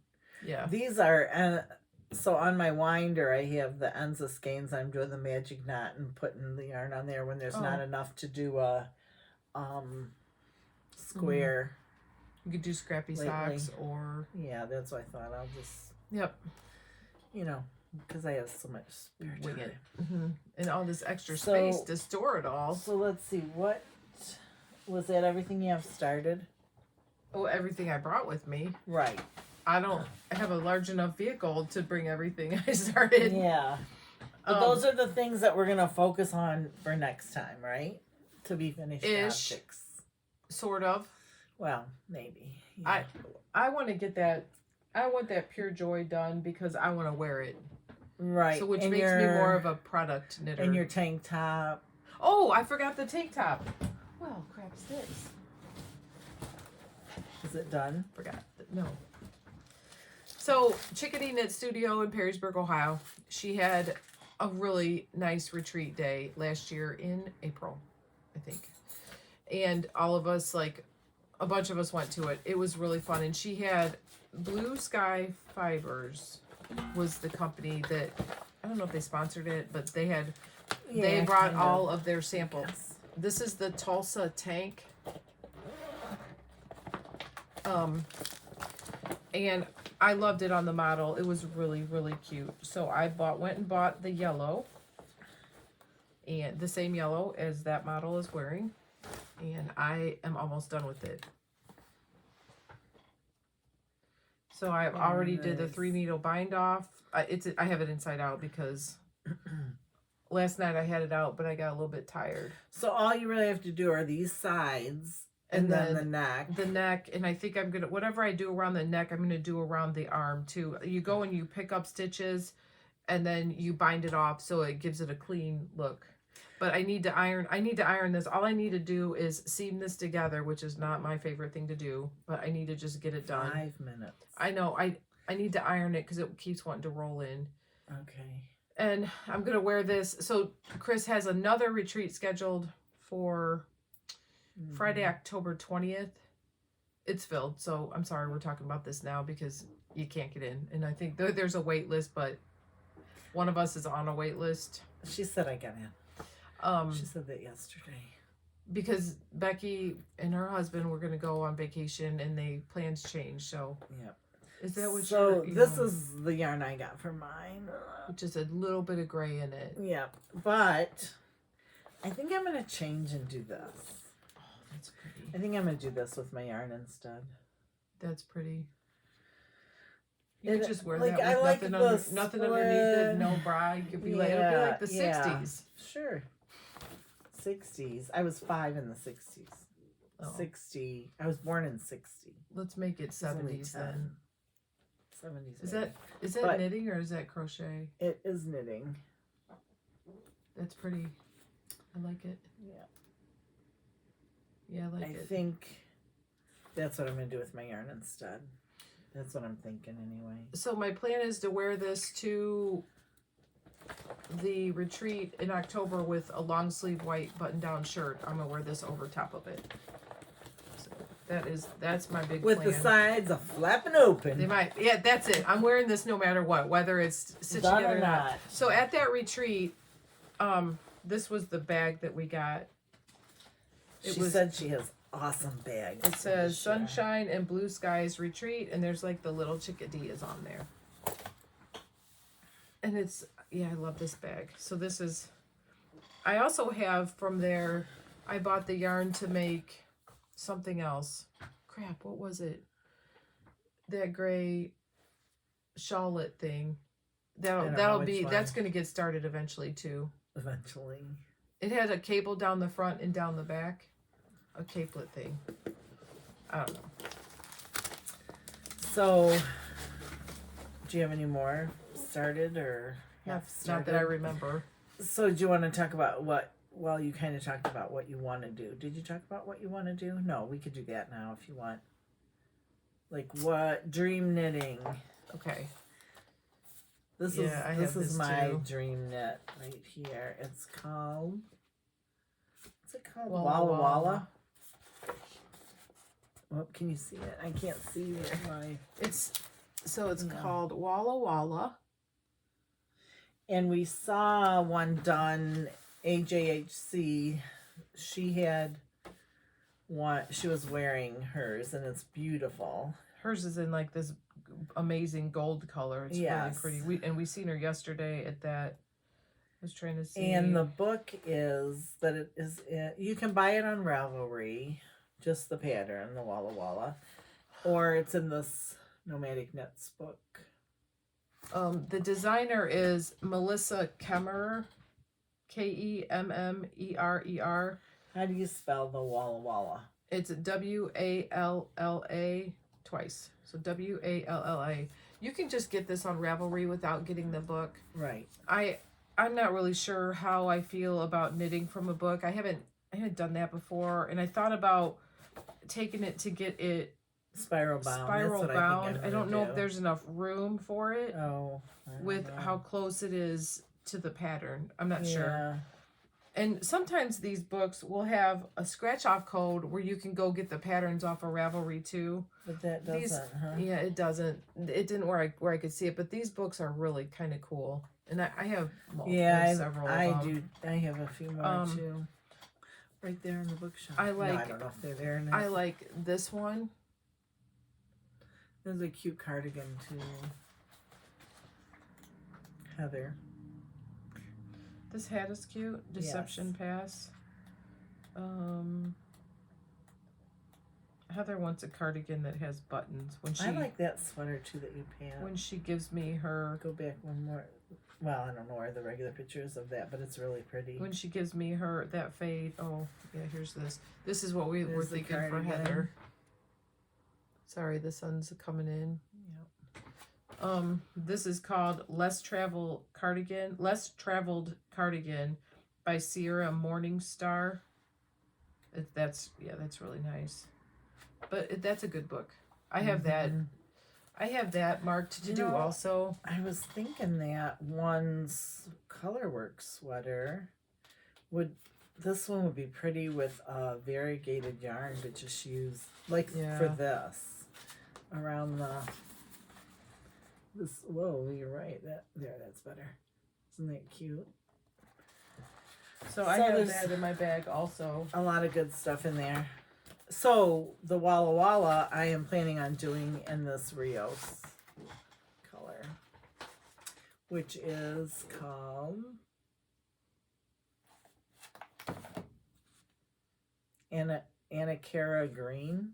Yeah. These are, so on my winder, I have the ends of skeins. I'm doing the magic knot and putting the yarn on there when there's not enough to do a square. You could do scrappy socks or... Yeah, that's what I thought. I'll just, Yep. you know, because I have so much spare Wing time. it. And all this extra space to store it all. So let's see, what was that? Everything you have started? Oh, everything I brought with me. Right. I don't have a large enough vehicle to bring everything I started. Yeah. But those are the things that we're going to focus on for next time, right? To be finished objects. Sort of. Well, maybe. Yeah. I want to get that. I want that Pure Joy done because I want to wear it. Right. So which makes me more of a product knitter. And your tank top. Oh, I forgot the tank top. Well, crap sticks. Is it done? Forgot. No. So Chickadee Knit Studio in Perrysburg, Ohio. She had a really nice retreat day last year in April, I think. And all of us, like a bunch of us went to it. It was really fun. And she had Blue Sky Fibers was the company that, I don't know if they sponsored it, but they had, they brought all of their samples. Yes. This is the Tulsa tank. And I loved it on the model. It was really, really cute. So I went and bought the yellow, and the same yellow as that model is wearing. And I am almost done with it. So I've already did the 3 needle bind off. I have it inside out because last night I had it out, but I got a little bit tired. So all you really have to do are these sides and then the neck. The neck, and I think I'm gonna, whatever I do around the neck, I'm gonna do around the arm too. You go and you pick up stitches, and then you bind it off so it gives it a clean look. But I need to iron this. All I need to do is seam this together, which is not my favorite thing to do, but I need to just get it done. 5 minutes. I know. I need to iron it because it keeps wanting to roll in. Okay. And I'm going to wear this. So Chris has another retreat scheduled for Friday, October 20th. It's filled. So I'm sorry we're talking about this now because you can't get in. And I think there's a wait list, but one of us is on a wait list. She said I got in. She said that yesterday. Because Becky and her husband were going to go on vacation and they plans changed. So Yep. is that what so this is the yarn I got for mine. Which is a little bit of gray in it. Yep. But I think I'm going to change and do this. Oh, that's pretty. I think I'm going to do this with my yarn instead. That's pretty. You could just wear like, that I with like nothing underneath it, no bra. You could be like, it'll be like the 60s. Sure. 60s. I was 5 in the 60s. Oh. 60. I was born in 60. Let's make it 70s then. 70s. Is that knitting or is that crochet? It is knitting. That's pretty. I like it. Yeah. Yeah, I like it. I think that's what I'm going to do with my yarn instead. That's what I'm thinking anyway. So my plan is to wear this to the retreat in October with a long sleeve white button down shirt. I'm going to wear this over top of it. So that's my big with plan. The sides flapping open. They might. Yeah, that's it. I'm wearing this no matter what, whether it's stitched together or not. So at that retreat, this was the bag that we got. She said she has awesome bags. It says Sunshine and Blue Skies Retreat, and there's like the little chickadee on there. And it's, I love this bag. So this is, I also have from there, I bought the yarn to make something else. Crap, what was it? That gray shawlet thing. That'll be, that's going to get started eventually too. Eventually. It had a cable down the front and down the back. A capelet thing. I don't know. So, do you have any more started or not that I remember? So, do you want to talk about well, you kind of talked about what you want to do. Did you talk about what you want to do? No, we could do that now if you want. Like what? Dream knitting. Okay. This is my dream knit right here. It's called, what's it called? Walla Walla. Well, can you see it? I can't see my. It's called Walla Walla. And we saw one done, AJHC. She had one, she was wearing hers, and it's beautiful. Hers is in like this amazing gold color. It's really pretty. We seen her yesterday at that. I was trying to see. And the book is that it is. You can buy it on Ravelry, just the pattern, the Walla Walla, or it's in this Nomadic Knits book. The designer is Melissa Kemmerer, Kemmerer. How do you spell the Walla Walla? It's Walla twice. So Walla. You can just get this on Ravelry without getting the book. Right. I'm not really sure how I feel about knitting from a book. I haven't done that before, and I thought about taking it to get it spiral bound. I don't know if there's enough room for it. With know. how close it is to the pattern. I'm not sure. And sometimes these books will have a scratch off code where you can go get the patterns off of Ravelry too. But that doesn't, huh? Yeah, it doesn't. It didn't where I could see it, but these books are really kind of cool. And I have several of them. I have a few more too. Right there in the bookshelf. I don't know if they're there now. I like this one. There's a cute cardigan too. Heather. This hat is cute. Deception Pass. Heather wants a cardigan that has buttons. I like that sweater too that you pant. When she gives me her... Go back one more. Well, I don't know where the regular picture is of that, but it's really pretty. When she gives me that fade. Oh, yeah, here's this. This is what we were thinking for Heather. Sorry, the sun's coming in. Yep. This is called Less Traveled Cardigan by Sierra Morningstar. That's really nice. But that's a good book. I have that. I have that marked to do also. I was thinking that one's Colorwork sweater this one would be pretty with a variegated yarn to just use for this around this. Whoa, you're right. That's better. Isn't that cute? So I have that in my bag also. A lot of good stuff in there. So the Walla Walla I am planning on doing in this Rios color, which is called Anacara Green.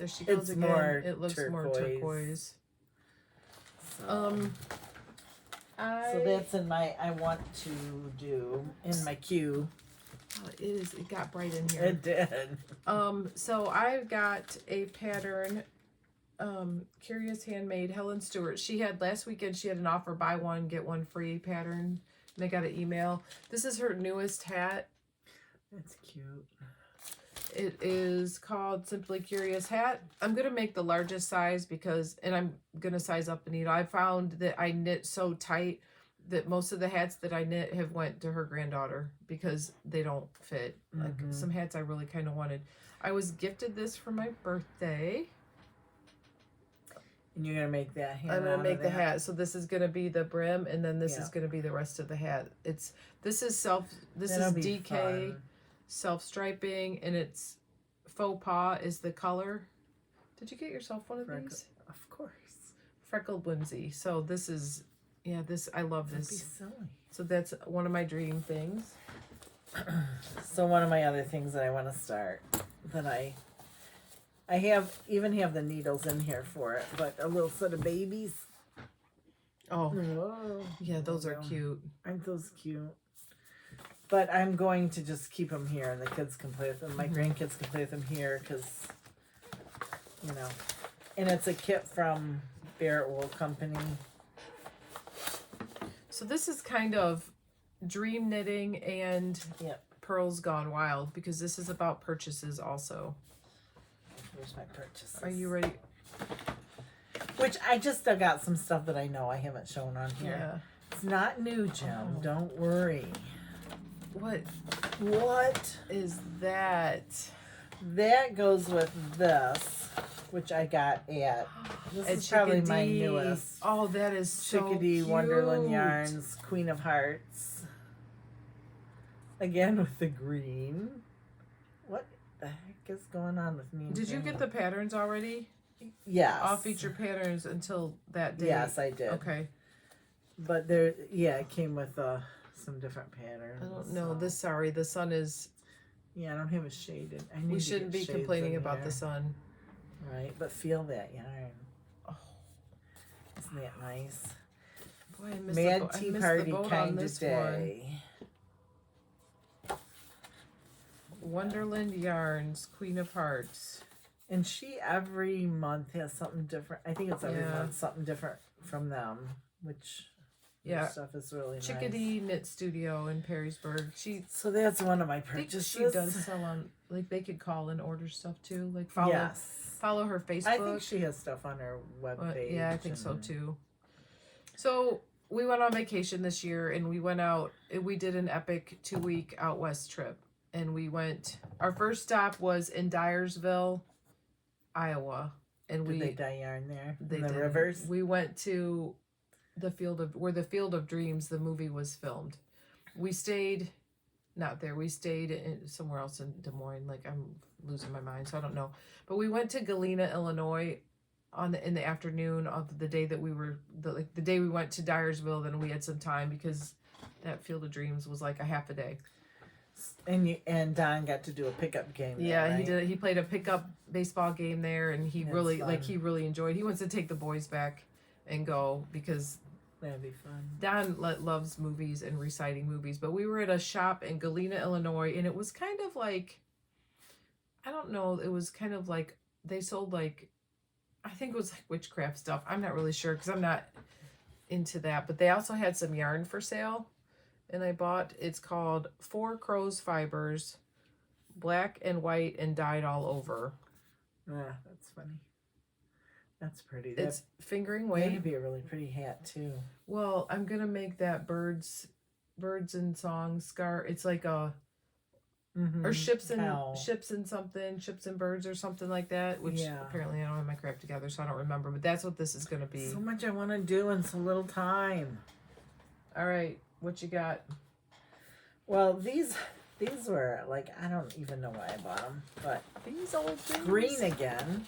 There she goes It's again. more It looks more turquoise. turquoise. So, so that's in my, I want to do in my queue. Oh, it got bright in here. It did. So I've got a pattern, Curious Handmade, Helen Stewart. She had, last weekend, she had an offer, buy one, get one free pattern. And I got an email. This is her newest hat. That's cute. It is called Simply Curious Hat. I'm going to make the largest size because, and I'm going to size up the needle. I found that I knit so tight that most of the hats that I knit have went to her granddaughter because they don't fit. Like some hats I really kind of wanted. I was gifted this for my birthday. And you're going to make that hat. I'm going to make the hat. So this is going to be the brim and then this is going to be the rest of the hat. This is DK. Fun. Self-striping, and it's faux pas is the color. Did you get yourself one of these? Of course. Freckled whimsy. So this is, I love this. That'd be silly. So that's one of my dream things. So one of my other things that I want to start, that I even have the needles in here for it, but a little set of babies. Oh, Whoa. yeah, those are cute. Aren't those cute? But I'm going to just keep them here, and the kids can play with them. My grandkids can play with them here, because, you know. And it's a kit from Barrett Wool Company. So this is kind of dream knitting and Pearls Gone Wild, because this is about purchases also. Here's my purchases. Are you ready? Which I just dug out some stuff that I know I haven't shown on here. Yeah. It's not new, Jim. Don't worry. What is that? That goes with this, which I got at. This is probably my newest. Oh, that is so Chickadee cute. Wonderland Yarns, Queen of Hearts. Again with the green. What the heck is going on with me? Did you get the patterns already? Yes. I'll feature patterns until that day. Yes, I did. Okay. But there, it came with some different patterns. I don't know. The sun is. Yeah, I don't have it shaded. We shouldn't be complaining about the sun. Right, but feel that yarn. Oh, isn't that nice? Boy, I missed Mad Tea Party kind kind of day. Wonderland Yarns, Queen of Hearts. And she every month has something different. I think it's every month something different from them, which stuff is really nice. Chickadee Knit Studio in Perrysburg. So that's one of my I think purchases. she does sell on, like, they could call and order stuff too. Like follow her Facebook. I think she has stuff on her webpage. Yeah, I think so too. So we went on vacation this year, and we went out. We did an epic 2-week out west trip, and we went. Our first stop was in Dyersville, Iowa, and Did they dye yarn there? They in the did. rivers. We went to the Field of Dreams, the movie was filmed. We stayed not there. We stayed somewhere else in Des Moines. Like, I'm losing my mind, so I don't know. But we went to Galena, Illinois in the afternoon of the day that we were the day we went to Dyersville. Then we had some time because that Field of Dreams was like a half a day. And Don got to do a pickup game there, Yeah, right? he did. He played a pickup baseball game there, and he really enjoyed. He wants to take the boys back and go because that'd be fun. Don loves movies and reciting movies, but we were at a shop in Galena, Illinois, and it was kind of like, I don't know, it was kind of like they sold like, I think it was like witchcraft stuff. I'm not really sure because I'm not into that, but they also had some yarn for sale, and I bought, it's called 4 Crows Fibers, black and white and dyed all over. Ah, that's funny. That's pretty. It's fingering weight. That'd be a really pretty hat too. Well, I'm gonna make that birds and song scarf. It's like a or ships and birds or something like that. Which apparently I don't have my crap together, so I don't remember. But that's what this is gonna be. So much I want to do in so little time. All right, what you got? Well, these were like, I don't even know why I bought them, but These old things. green again.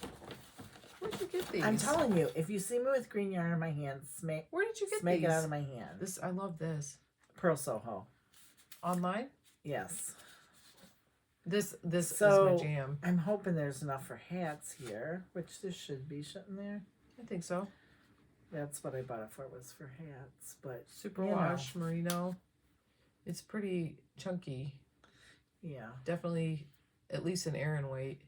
Where'd you get these? I'm telling you, if you see me with green yarn in my hand, Where did you get make these? it out of my hand. I love this. Pearl Soho. Online? Yes. This is So, my jam. I'm hoping there's enough for hats here, which there should be, shouldn't there? I think so. That's what I bought it for, was for hats. But Superwash merino. It's pretty chunky. Yeah. Definitely at least an Aran weight.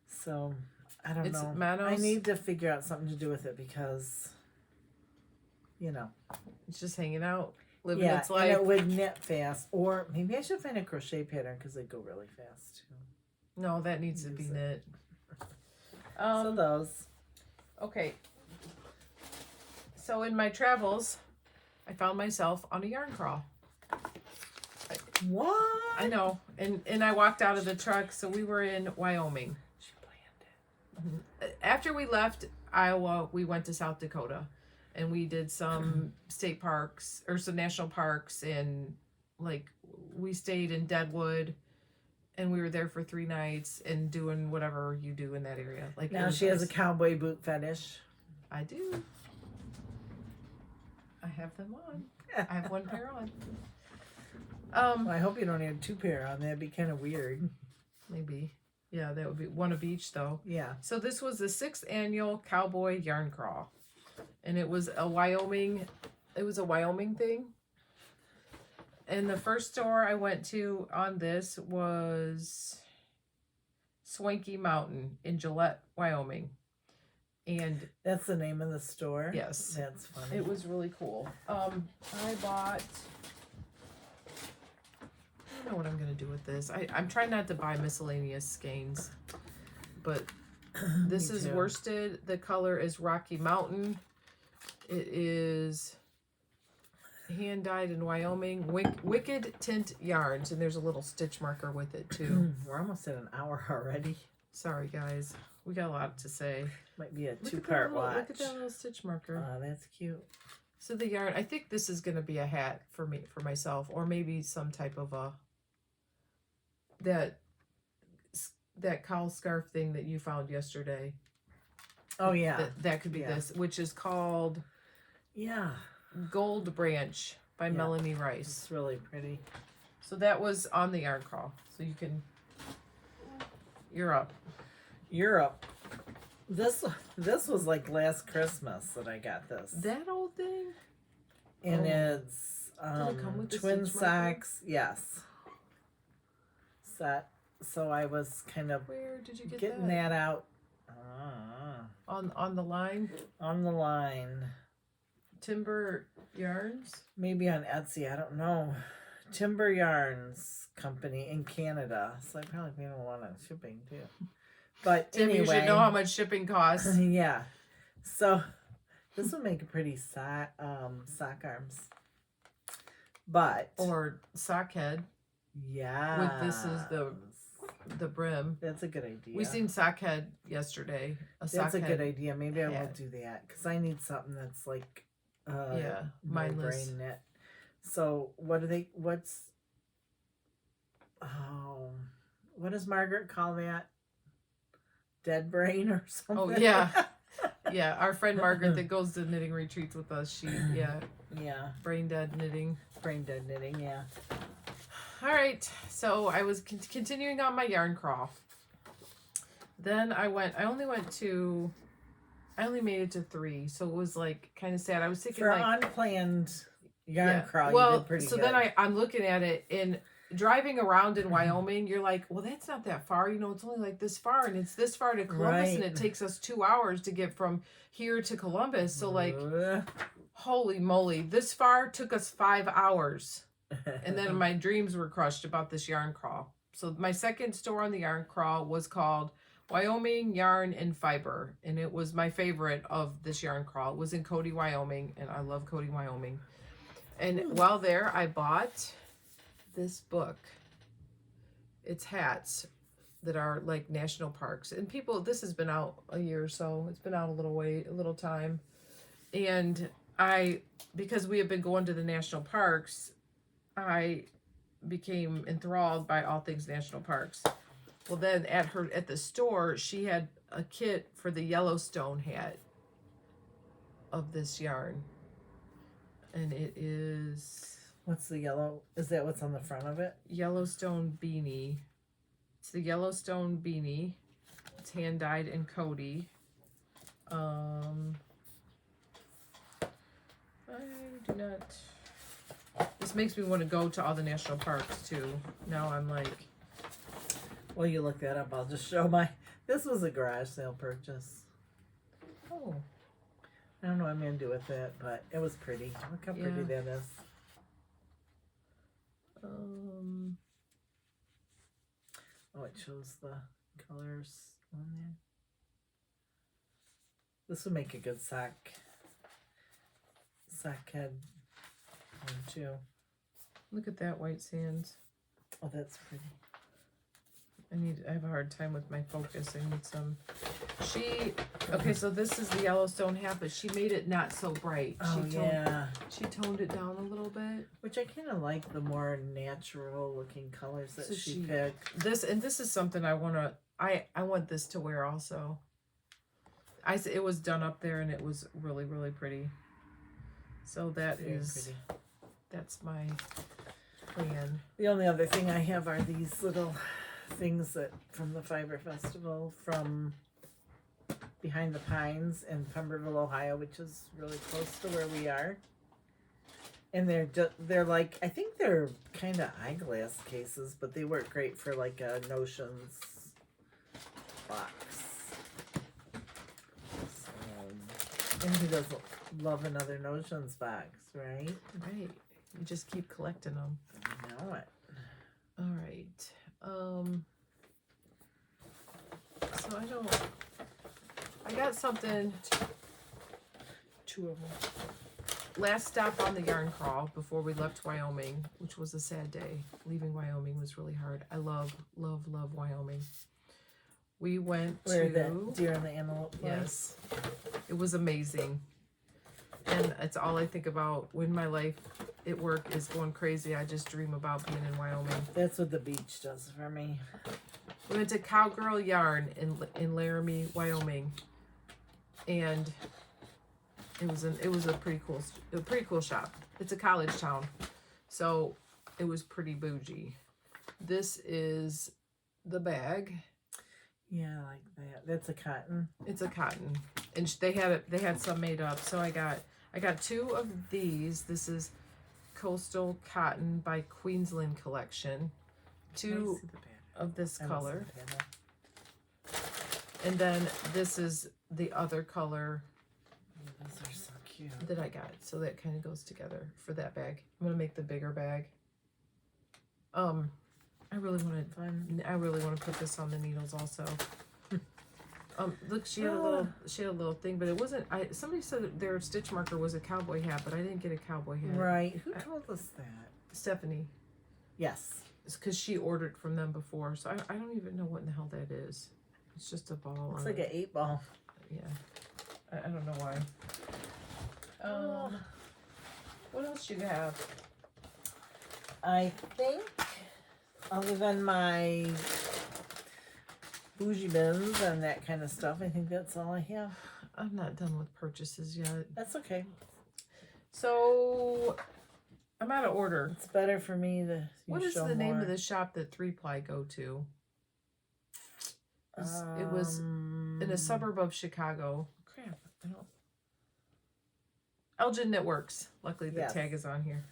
So I don't know. Manos. I need to figure out something to do with it because, it's just hanging out, living yeah, its life. and it would knit fast. Or maybe I should find a crochet pattern because they go really fast too. No, that needs to be knit. So those. Okay. So in my travels, I found myself on a yarn crawl. What? I know. And I walked out of the truck, so we were in Wyoming. She planned it. After we left Iowa, we went to South Dakota. And we did some state parks, or some national parks, and we stayed in Deadwood, and we were there for 3 nights and doing whatever you do in that area. Now she has a cowboy boot fetish. I do. I have them on. I have 1 pair on. Well, I hope you don't have 2 pair on. That'd be kind of weird. Maybe. Yeah, that would be 1 of each, though. Yeah. So this was the 6th annual Cowboy Yarn Crawl. And it was a Wyoming thing. And the first store I went to on this was Swanky Mountain in Gillette, Wyoming. And that's the name of the store? Yes. That's funny. It was really cool. I bought, I don't know what I'm going to do with this. I'm trying not to buy miscellaneous skeins. But this is worsted. The color is Rocky Mountain. It is hand-dyed in Wyoming. Wicked Tint Yarns. And there's a little stitch marker with it, too. We're almost at an hour already. Sorry, guys. We got a lot to say. Might be a 2-part watch. Look at that little stitch marker. Oh, that's cute. So the yarn, I think this is going to be a hat for myself. Or maybe some type of that cowl scarf thing that you found yesterday. Oh, yeah. That could be this, which is called Gold Branch by Melanie Rice. It's really pretty. So that was on the yarn crawl. So you're up. This was like last Christmas that I got this. That old thing? And it's Did it come with the twin stitch marker? socks. Yes. Set. So I was kind of Where did you get getting that out. On the line? On the line. Timber Yarns? Maybe on Etsy. I don't know. Timber Yarns company in Canada. So I probably paid a lot on shipping too. But Tim, anyway. you should know how much shipping costs. Yeah. So this would make a pretty sock arms. But. Or sock head. Yeah. With this is the brim. That's a good idea. We seen sock head yesterday. That's a good idea. Maybe I will do that because I need something that's like mindless knit. So what does Margaret call that? Dead brain or something? Oh yeah. Yeah, our friend Margaret that goes to knitting retreats with us, brain dead knitting. Yeah. All right, so I was continuing on my yarn crawl. Then I only made it to 3, so it was like kind of sad. I was thinking for unplanned yarn crawl, you did pretty good. Then I'm looking at it and driving around in Wyoming, you're like, well, that's not that far. It's only like this far, and it's this far to Columbus, and it takes us 2 hours to get from here to Columbus. So like, holy moly, this far took us 5 hours. And then my dreams were crushed about this yarn crawl. So my second store on the yarn crawl was called Wyoming Yarn and Fiber. And it was my favorite of this yarn crawl. It was in Cody, Wyoming. And I love Cody, Wyoming. And while there, I bought this book. It's hats that are like national parks. And this has been out a year or so. It's been out a little time. And because we have been going to the national parks, I became enthralled by all things national parks. Well, then at the store, she had a kit for the Yellowstone hat of this yarn. And it is What's the yellow? Is that what's on the front of it? Yellowstone beanie. It's the Yellowstone beanie. It's hand dyed in Cody. I do not. This makes me want to go to all the national parks too. Now I'm like, Well, you look that up. I'll just show my. This was a garage sale purchase. oh, I don't know what I'm gonna do with it, but it was pretty. Look how pretty Yeah. that is. Oh, it shows the colors on there. This would make a good sock head one too. look at that white sands. Oh, that's pretty. I have a hard time with my focus. I need some. Okay, so this is the Yellowstone hat, but she made it not so bright. Oh, yeah. She toned it down a little bit. Which I kind of like the more natural looking colors that So she she- picked. This is something I want this to wear also. It was done up there and it was really, really pretty. So Very pretty. that's my plan. The only other thing I have are these little things that from the Fiber Festival from Behind the Pines in Pemberville, Ohio, which is really close to where we are. And they're like, I think they're kind of eyeglass cases, but they work great for like a Notions box. So, and who doesn't love another Notions box, right? Right. You just keep collecting them. I know it. All right. So I got something. Two of them. Last stop on the yarn crawl before we left Wyoming, which was a sad day. Leaving Wyoming was really hard. I love, love, love Wyoming. We went Where to the deer and the antelope place? Yes. It was amazing. And it's all I think about when my life at work is going crazy. I just dream about being in Wyoming. That's what the beach does for me. We went to Cowgirl Yarn in Laramie, Wyoming, and it was a pretty cool shop. It's a college town, so it was pretty bougie. This is the bag. Yeah, I like that. That's a cotton. It's a cotton, and they had some made up. So I got two of these. This is Coastal Cotton by Queensland Collection. Two of this color. And then this is the other color Those are so cute. that I got. So that kind of goes together for that bag. I'm going to make the bigger bag. I really want to put this on the needles also. Look, she had a little thing, but it wasn't. Somebody said that their stitch marker was a cowboy hat, but I didn't get a cowboy hat. Right. Who told us that? Stephanie. Yes. It's because she ordered from them before, so I don't even know what in the hell that is. It's just a ball. It's like an 8-ball. Yeah. I don't know why. What else you have? I think, other than my bougie bins and that kind of stuff, I think that's all I have. I'm not done with purchases yet. That's okay. So I'm out of order. It's better for me to. What is the name of the shop that 3-ply go to? It was in a suburb of Chicago. Crap, I don't. Elgen Net Works. Luckily, the tag is on here.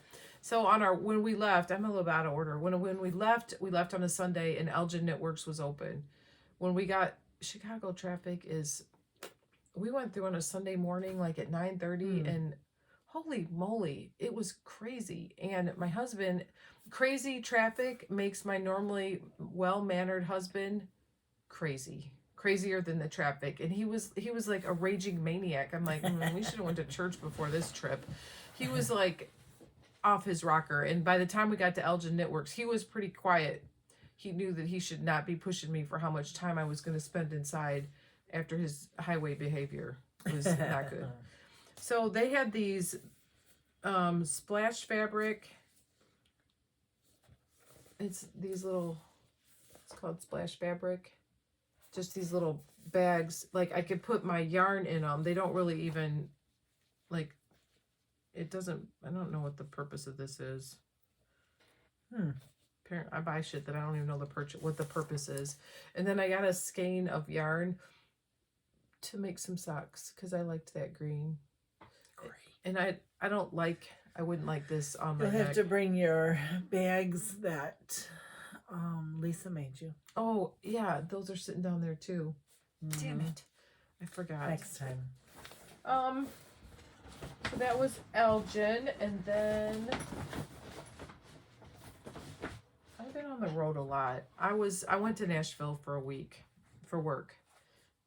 So when we left, I'm a little bit out of order. When we left on a Sunday, and Elgen Net Works was open. When we got Chicago traffic we went through on a Sunday morning, like at 9:30, and holy moly, it was crazy. And my husband, crazy traffic makes my normally well-mannered husband crazier than the traffic. And he was like a raging maniac. I'm like, we should have went to church before this trip. He was like off his rocker. And by the time we got to Elgen Net Works, he was pretty quiet. He knew that he should not be pushing me for how much time I was going to spend inside after his highway behavior was not good. So they had these splash fabric. It's called splash fabric. Just these little bags. Like I could put my yarn in them. They don't really even it doesn't, I don't know what the purpose of this is. Hmm. I buy shit that I don't even know what the purpose is. And then I got a skein of yarn to make some socks because I liked that green. Great. And I wouldn't like this on my You'll neck. have to bring your bags that Lisa made you. Oh, yeah, those are sitting down there too. Damn it. I forgot. Next time. So that was Elgen, and then I've been on the road a lot. I went to Nashville for a week for work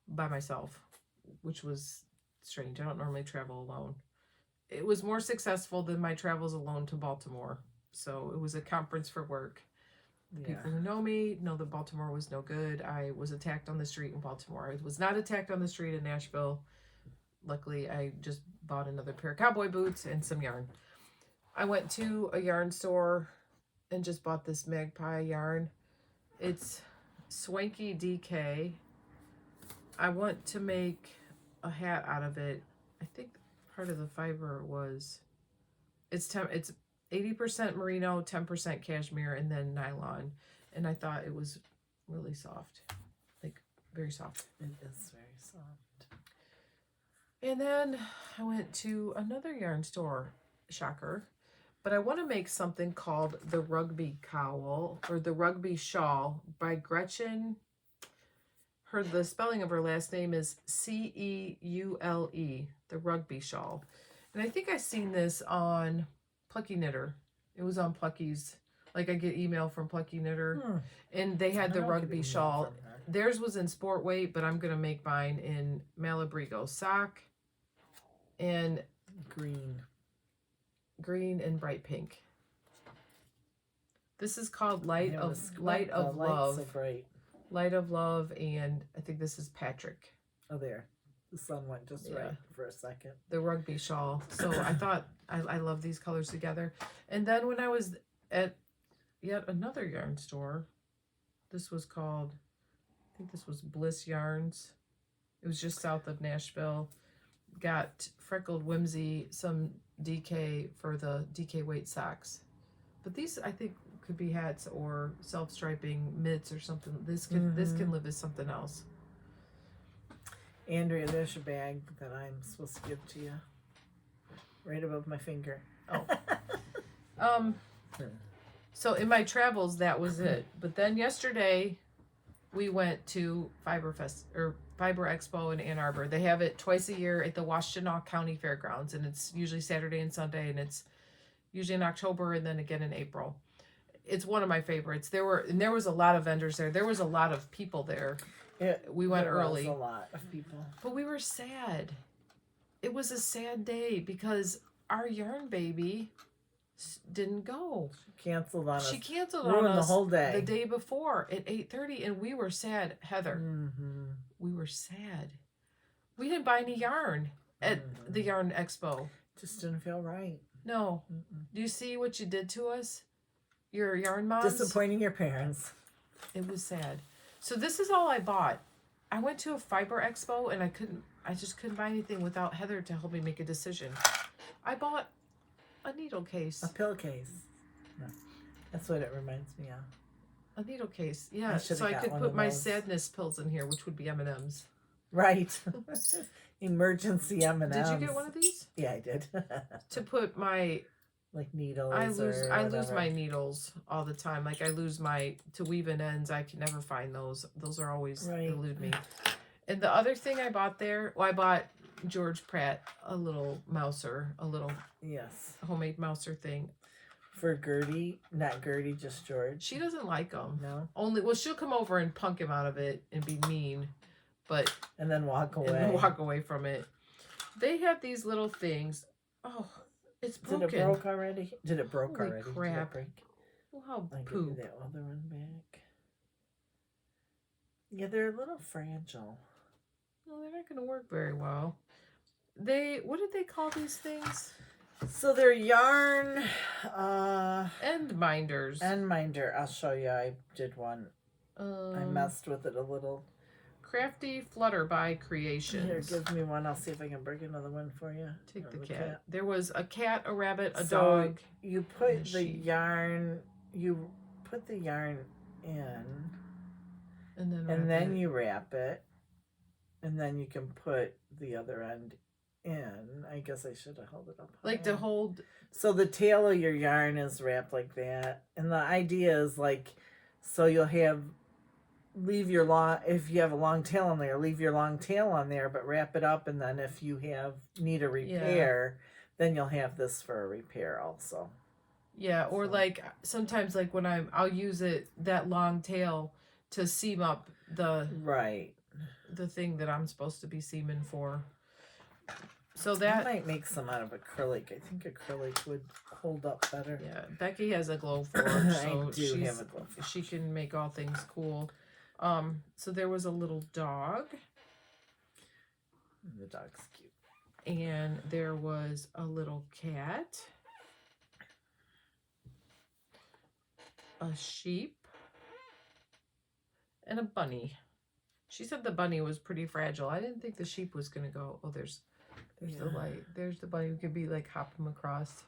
by myself, which was strange. I don't normally travel alone. It was more successful than my travels alone to Baltimore. So it was a conference for work. Yeah. People who know me know that Baltimore was no good. I was attacked on the street in Baltimore. I was not attacked on the street in Nashville. Luckily, I just bought another pair of cowboy boots and some yarn. I went to a yarn store and just bought this magpie yarn. It's Swanky DK. I want to make a hat out of it. I think part of the fiber was it's 80% merino, 10% cashmere, and then nylon. And I thought it was really soft, like very soft. It is very soft. And then I went to another yarn store, shocker, but I want to make something called the Rugby Cowl or the Rugby Shawl by Gretchen. The spelling of her last name is Ceule, the Rugby Shawl. And I think I seen this on Plucky Knitter. It was on Plucky's, like I get email from Plucky Knitter, and they had the Rugby Shawl. Theirs was in sport weight, but I'm going to make mine in Malabrigo sock and green and bright pink. This is called Light of Love. So bright. Light of Love, and I think this is Patrick. Oh, there. The sun went just right for a second. The Rugby Shawl. So I thought I love these colors together. And then when I was at yet another yarn store, this was called, I think this was Bliss Yarns. It was just south of Nashville. Got Freckled Whimsy some DK for the DK weight socks. But these, I think, could be hats or self-striping mitts or something. This can live as something else. Andrea, there's your bag that I'm supposed to give to you. Right above my finger. Oh. So in my travels, that was it. But then yesterday, we went to Fiber Expo in Ann Arbor. They have it twice a year at the Washtenaw County Fairgrounds, and it's usually Saturday and Sunday, and it's usually in October and then again in April. It's one of my favorites. There was a lot of vendors there. There was a lot of people there. We went early. There was a lot of people. But we were sad. It was a sad day because our yarn baby didn't go. She canceled on us. She canceled Ruined on us the whole day. the day before at 8:30, and we were sad, Heather. Mm-hmm. We were sad. We didn't buy any yarn at the Yarn Expo. Just didn't feel right. No. Mm-mm. Do you see what you did to us? Your yarn moms? Disappointing your parents. It was sad. So this is all I bought. I went to a Fiber Expo and I just couldn't buy anything without Heather to help me make a decision. I bought a needle case. A pillowcase. No, that's what it reminds me of. A needle case. Yeah. So I got could one put of my those. sadness pills in here, which would be M&Ms. Right. Emergency M&Ms. Did you get one of these? Yeah, I did. To put my like needles. I lose whatever. my needles all the time. Like I lose my to weave in ends. I can never find those. Those are always elude me. And the other thing I bought there, I bought George Pratt a little mouser, a little homemade mouser thing. For Gertie, not Gertie, just George. She doesn't like them. No. She'll come over and punk him out of it and be mean, and then walk away. And then walk away from it. They have these little things. Oh, it's broken. Did it broke already? Did it broke Holy already? crap. Did it break? Well, how I'll give poop. you that other one back. Yeah, they're a little fragile. No, they're not going to work very well. What did they call these things? So they're yarn. End minders. End minder. I'll show you. I did one. I messed with it a little. Crafty Flutter by Here, Creations. give me one. I'll see if I can bring another one for you. Take the Or cat. There was a cat, a rabbit, a So dog. you put and a the sheep. yarn. You put the yarn in, And then you wrap it, and then you can put the other end in. I guess I should have held it up like higher. to hold. So the tail of your yarn is wrapped like that, and the idea is like, so you'll leave your long, if you have a long tail on there, leave your long tail on there, but wrap it up, and then if you need a repair, then you'll have this for a repair also. Yeah, or So. like sometimes like when I'll use it, that long tail, to seam up the thing that I'm supposed to be seaming for. So that I might make some out of acrylic. I think acrylic would hold up better. Yeah, Becky has a glow forge, so I do have a glow forge. she can make all things cool. So there was a little dog, The dog's cute. and there was a little cat, a sheep, and a bunny. She said the bunny was pretty fragile. I didn't think the sheep was gonna go. Oh, there's the light. There's the bunny. We could be like hopping across.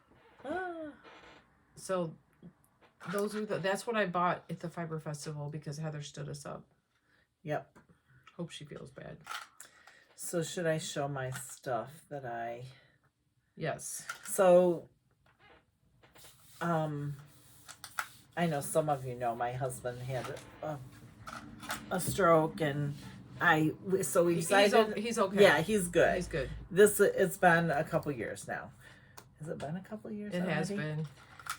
So that's what I bought at the Fiber Festival because Heather stood us up. Yep. Hope she feels bad. So should I show my stuff that I... Yes. So, I know some of you know my husband had a stroke, and we decided... He's okay. Yeah, he's good. He's good. It's been a couple years now. Has it been a couple years It already? has been.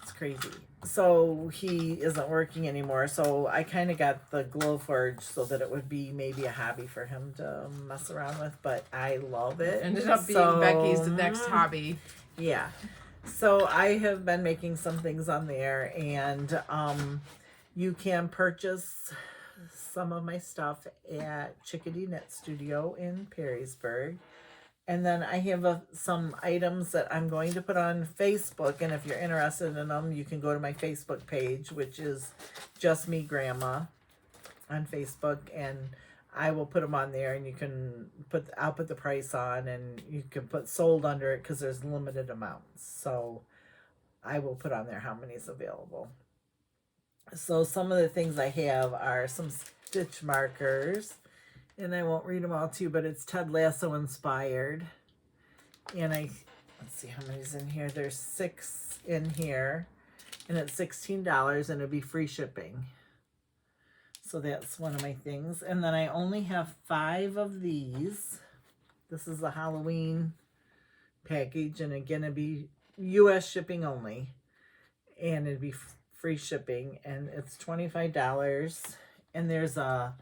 It's crazy. So he isn't working anymore. So I kind of got the glow forge so that it would be maybe a hobby for him to mess around with. But I love it. Ended up being Becky's next hobby. Yeah. So I have been making some things on there, and you can purchase some of my stuff at Chickadee Knit Studio in Perrysburg. And then I have some items that I'm going to put on Facebook, and if you're interested in them, you can go to my Facebook page, which is Just Me Grandma on Facebook, and I will put them on there, and I'll put the price on, and you can put sold under it because there's limited amounts. So I will put on there how many is available. So some of the things I have are some stitch markers. And I won't read them all to you, but it's Ted Lasso inspired. And let's see how many's in here. There's 6 in here. And it's $16, and it'll be free shipping. So that's one of my things. And then I only have 5 of these. This is a Halloween package. And again, it'd be U.S. shipping only. And it'd be free shipping. And it's $25. And there's a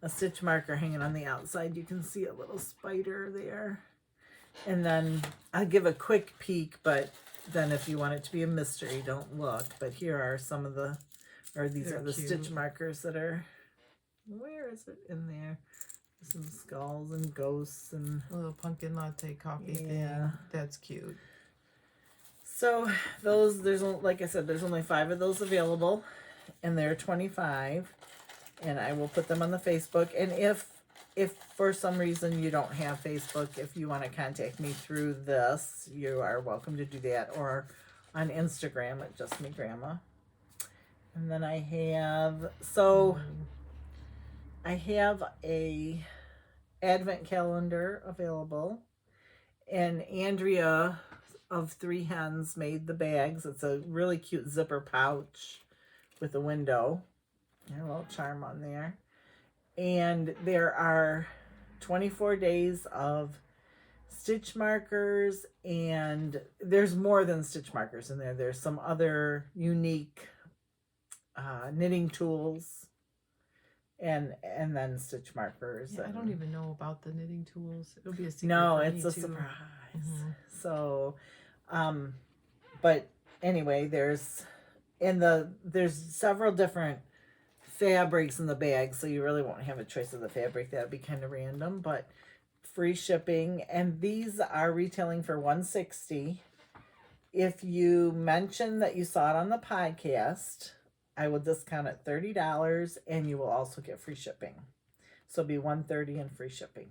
stitch marker hanging on the outside. You can see a little spider there. And then I'll give a quick peek, but then if you want it to be a mystery, don't look. But here are some of these are the cute stitch markers that are, where is it in there? Some skulls and ghosts and... A little pumpkin latte coffee Yeah. thing. That's cute. So like I said, there's only 5 of those available, and they're $25. And I will put them on the Facebook. And if for some reason you don't have Facebook, if you want to contact me through this, you are welcome to do that. Or on Instagram at Just Me Grandma. And then I have a advent calendar available. And Andrea of 3 Hens made the bags. It's a really cute zipper pouch with a window. A little charm on there. And there are 24 days of stitch markers, and there's more than stitch markers in there. There's some other unique knitting tools and then stitch markers. Yeah, I don't even know about the knitting tools. It'll be a secret. No, for it's me a too. surprise. Mhm. So, but anyway, there's several different fabrics in the bag, so you really won't have a choice of the fabric. That would be kind of random, but free shipping. And these are retailing for $160. If you mention that you saw it on the podcast, I will discount it $30, and you will also get free shipping. So it'll be $130 and free shipping.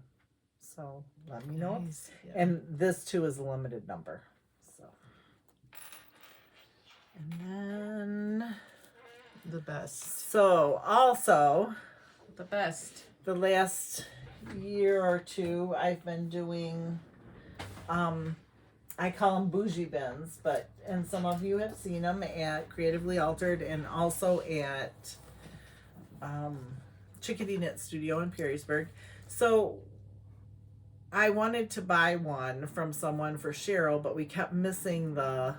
So let me know. Nice. Yeah. And this too is a limited number. So, and then The best. so also The best. the last year or two I've been doing I call them bougie bins, and some of you have seen them at Creatively Altered and also at Chickadee Knit Studio in Perrysburg. So I wanted to buy one from someone for Cheryl, but we kept missing the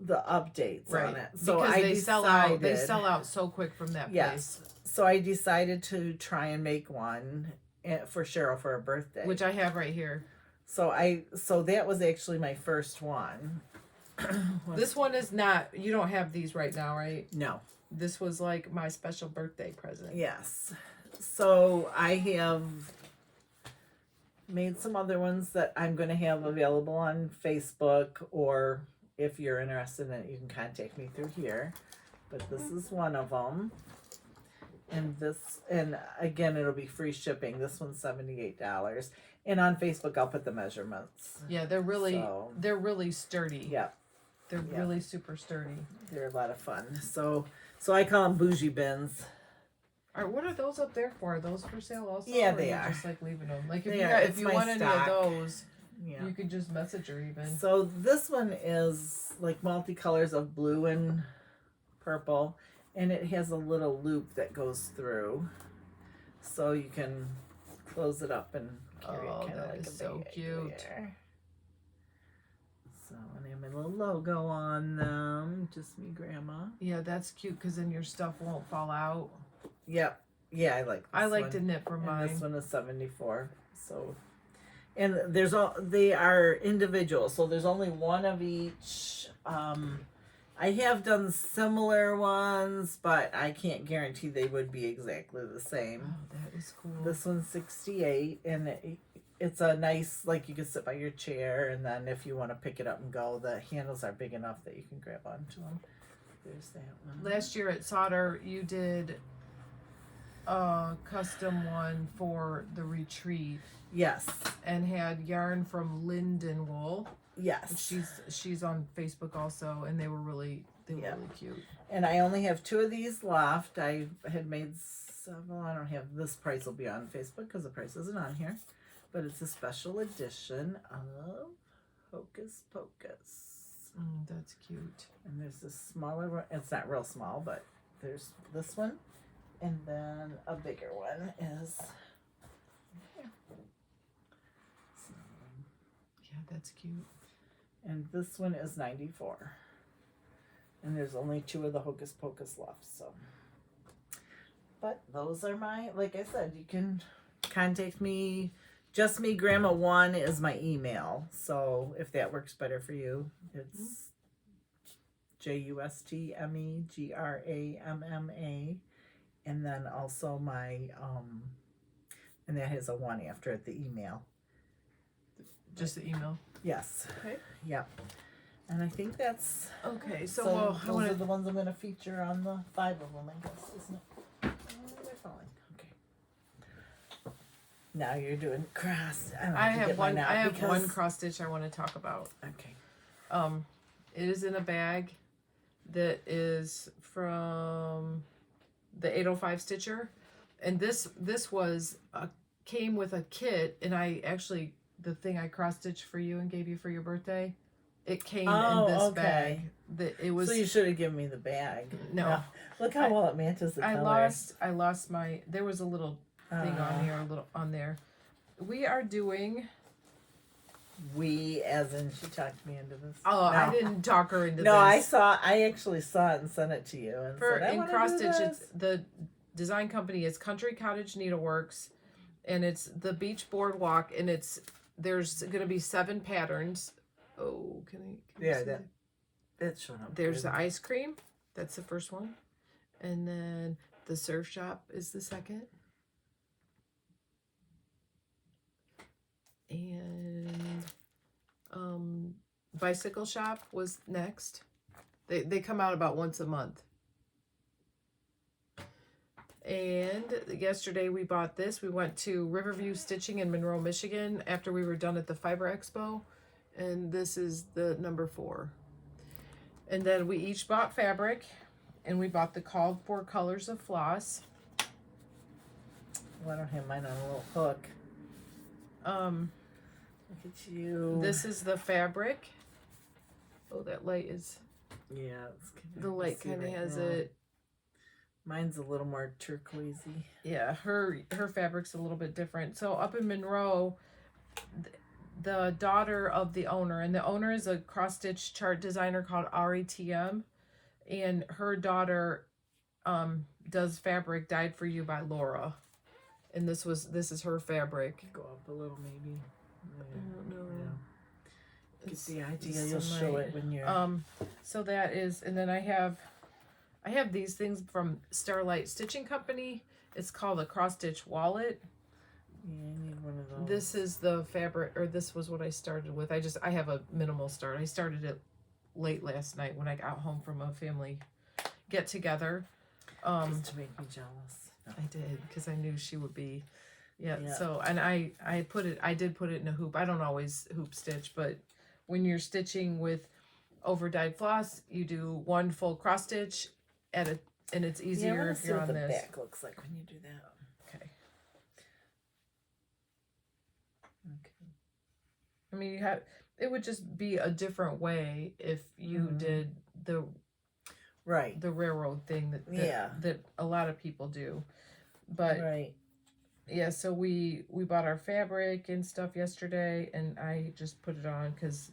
updates on it. So because I they decided, sell out so quick from that yes. place. So I decided to try and make one for Cheryl for her birthday. Which I have right here. So that was actually my first one. This one is not, you don't have these right now, right? No. This was like my special birthday present. Yes. So I have made some other ones that I'm going to have available on Facebook, or if you're interested in it, you can contact me through here. But this is one of them. And again, it'll be free shipping. This one's $78. And on Facebook, I'll put the measurements. Yeah, they're really sturdy. Yep. They're really super sturdy. They're a lot of fun. So I call them bougie bins. All right, what are those up there for? Are those for sale also? Yeah, or they are are. you just like leaving them? Like It's if you my want any stock. of those, Yeah. you could just message her even. So this one is like multicolors of blue and purple, and it has a little loop that goes through, so you can close it up and carry it kind of like a so bag cute. there. So and I have my little logo on them. Just me, Grandma. Yeah, that's cute because then your stuff won't fall out. Yep. Yeah, I like. This I like one. to knit for And mine. this one is 74. So, and they are individual. So there's only one of each. I have done similar ones, but I can't guarantee they would be exactly the same. Oh, that is cool. This one's 68, and it's a nice, like you can sit by your chair, and then if you want to pick it up and go, the handles are big enough that you can grab onto them. There's that one. Last year at Solder, you did a custom one for the retreat Yes. and had yarn from Linden Wool. Yes. She's on Facebook also, and they were really cute. And I only have 2 of these left. I had made several. I don't have, this price will be on Facebook because the price isn't on here. But it's a special edition of Hocus Pocus. That's cute. And there's this smaller one. It's not real small, but there's this one. And then a bigger one is here. So, Yeah, that's cute. and this one is 94. And there's only 2 of the Hocus Pocus left, so. But those are my, like I said, you can contact me. Just Me Grandma 1 is my email. So if that works better for you, it's JUSTMEGRAMMA. And then also my, and that has a 1 after it, the email. Just the email. Yes. Okay. Yep. And I think that's, Okay, so, those I want are to. the ones I'm going to feature on the 5 of them, I guess, isn't it? Oh, they're falling. Okay. Now you're doing cross. I have one cross stitch I want to talk about. Okay. It is in a bag that is from the 805 Stitcher, and this was came with a kit, and I actually, the thing I cross stitched for you and gave you for your birthday, it came in this bag. It was. So you should have given me the bag. No. Look how well it matches the color. I lost my. There was a little thing on here, a little on there. We are doing. We, as in she talked me into this. Oh, no. I didn't talk her into no, this. I actually saw it and sent it to you. And said, In cross stitch, it's the design company is Country Cottage Needleworks, and it's the Beach Boardwalk, and there's going to be 7 patterns. Oh, can I yeah, see that's showing up. There's good. the ice cream. That's the first one. And then the surf shop is the second. And bicycle shop was next. They come out about once a month. And yesterday we bought this. We went to Riverview Stitching in Monroe, Michigan after we were done at the Fiber Expo. And this is the number 4. And then we each bought fabric, and we bought the called for colors of floss. Well, I don't have mine on a little hook. Look at you. This is the fabric. Oh, that light is. Yeah, it's The light kind of has it. Mine's a little more turquoisey. Yeah, her fabric's a little bit different. So up in Monroe, the daughter of the owner, and the owner is a cross stitch chart designer called RATM, and her daughter does fabric dyed for you by Laura, and this is her fabric. Go up a little maybe. I don't know. Yeah. Get the idea. You'll show it when you're. So that is, and then I have these things from Starlight Stitching Company. It's called a cross stitch wallet. Yeah, I need one of those. This is the fabric, or this was what I started with. I have a minimal start. I started it late last night when I got home from a family get together. Just to make me jealous. No. I did, because I knew she would be. Yeah. So, and I did put it in a hoop. I don't always hoop stitch, but when you're stitching with over dyed floss, you do one full cross stitch and it's easier if you're on this. this. The back looks like when you do that. Okay. I mean, it would just be a different way if you did the railroad thing that a lot of people do. But yeah, so we bought our fabric and stuff yesterday, and I just put it on because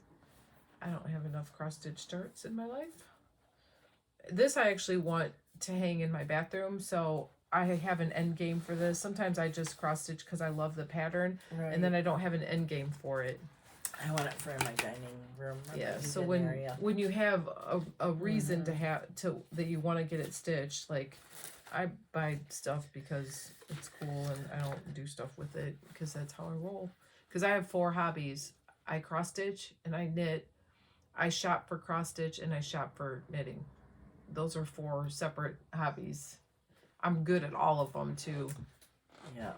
I don't have enough cross stitch starts in my life. This I actually want to hang in my bathroom, so I have an end game for this. Sometimes I just cross stitch because I love the pattern, and then I don't have an end game for it. I want it for in my dining room. Yeah, so when you have a reason that you want to get it stitched, like I buy stuff because it's cool and I don't do stuff with it because that's how I roll. Because I have 4 hobbies. I cross stitch and I knit. I shop for cross stitch and I shop for knitting. Those are 4 separate hobbies. I'm good at all of them too. Yeah,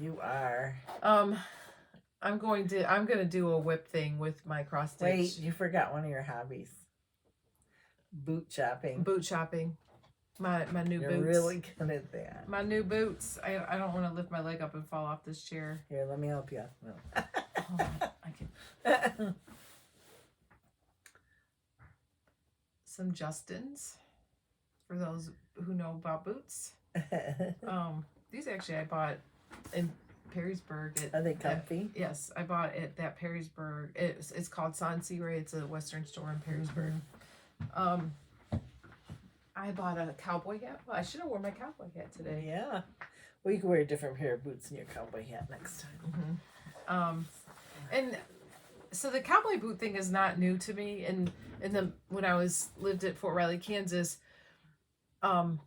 you are. I'm gonna do a whip thing with my cross stitch. Wait, you forgot one of your hobbies. Boot shopping. Boot shopping. My new boots. You're really good at that. My new boots. I don't want to lift my leg up and fall off this chair. Here, let me help you. No. I can. Some Justins, for those who know about boots. These actually I bought in Perrysburg. Are they comfy? Yes, I bought at that Perrysburg. It's called Sansi Ray. It's a Western store in Perrysburg. I bought a cowboy hat. Well, I should have worn my cowboy hat today. Yeah. Well, you can wear a different pair of boots in your cowboy hat next time. And so the cowboy boot thing is not new to me. And when I lived at Fort Riley, Kansas, all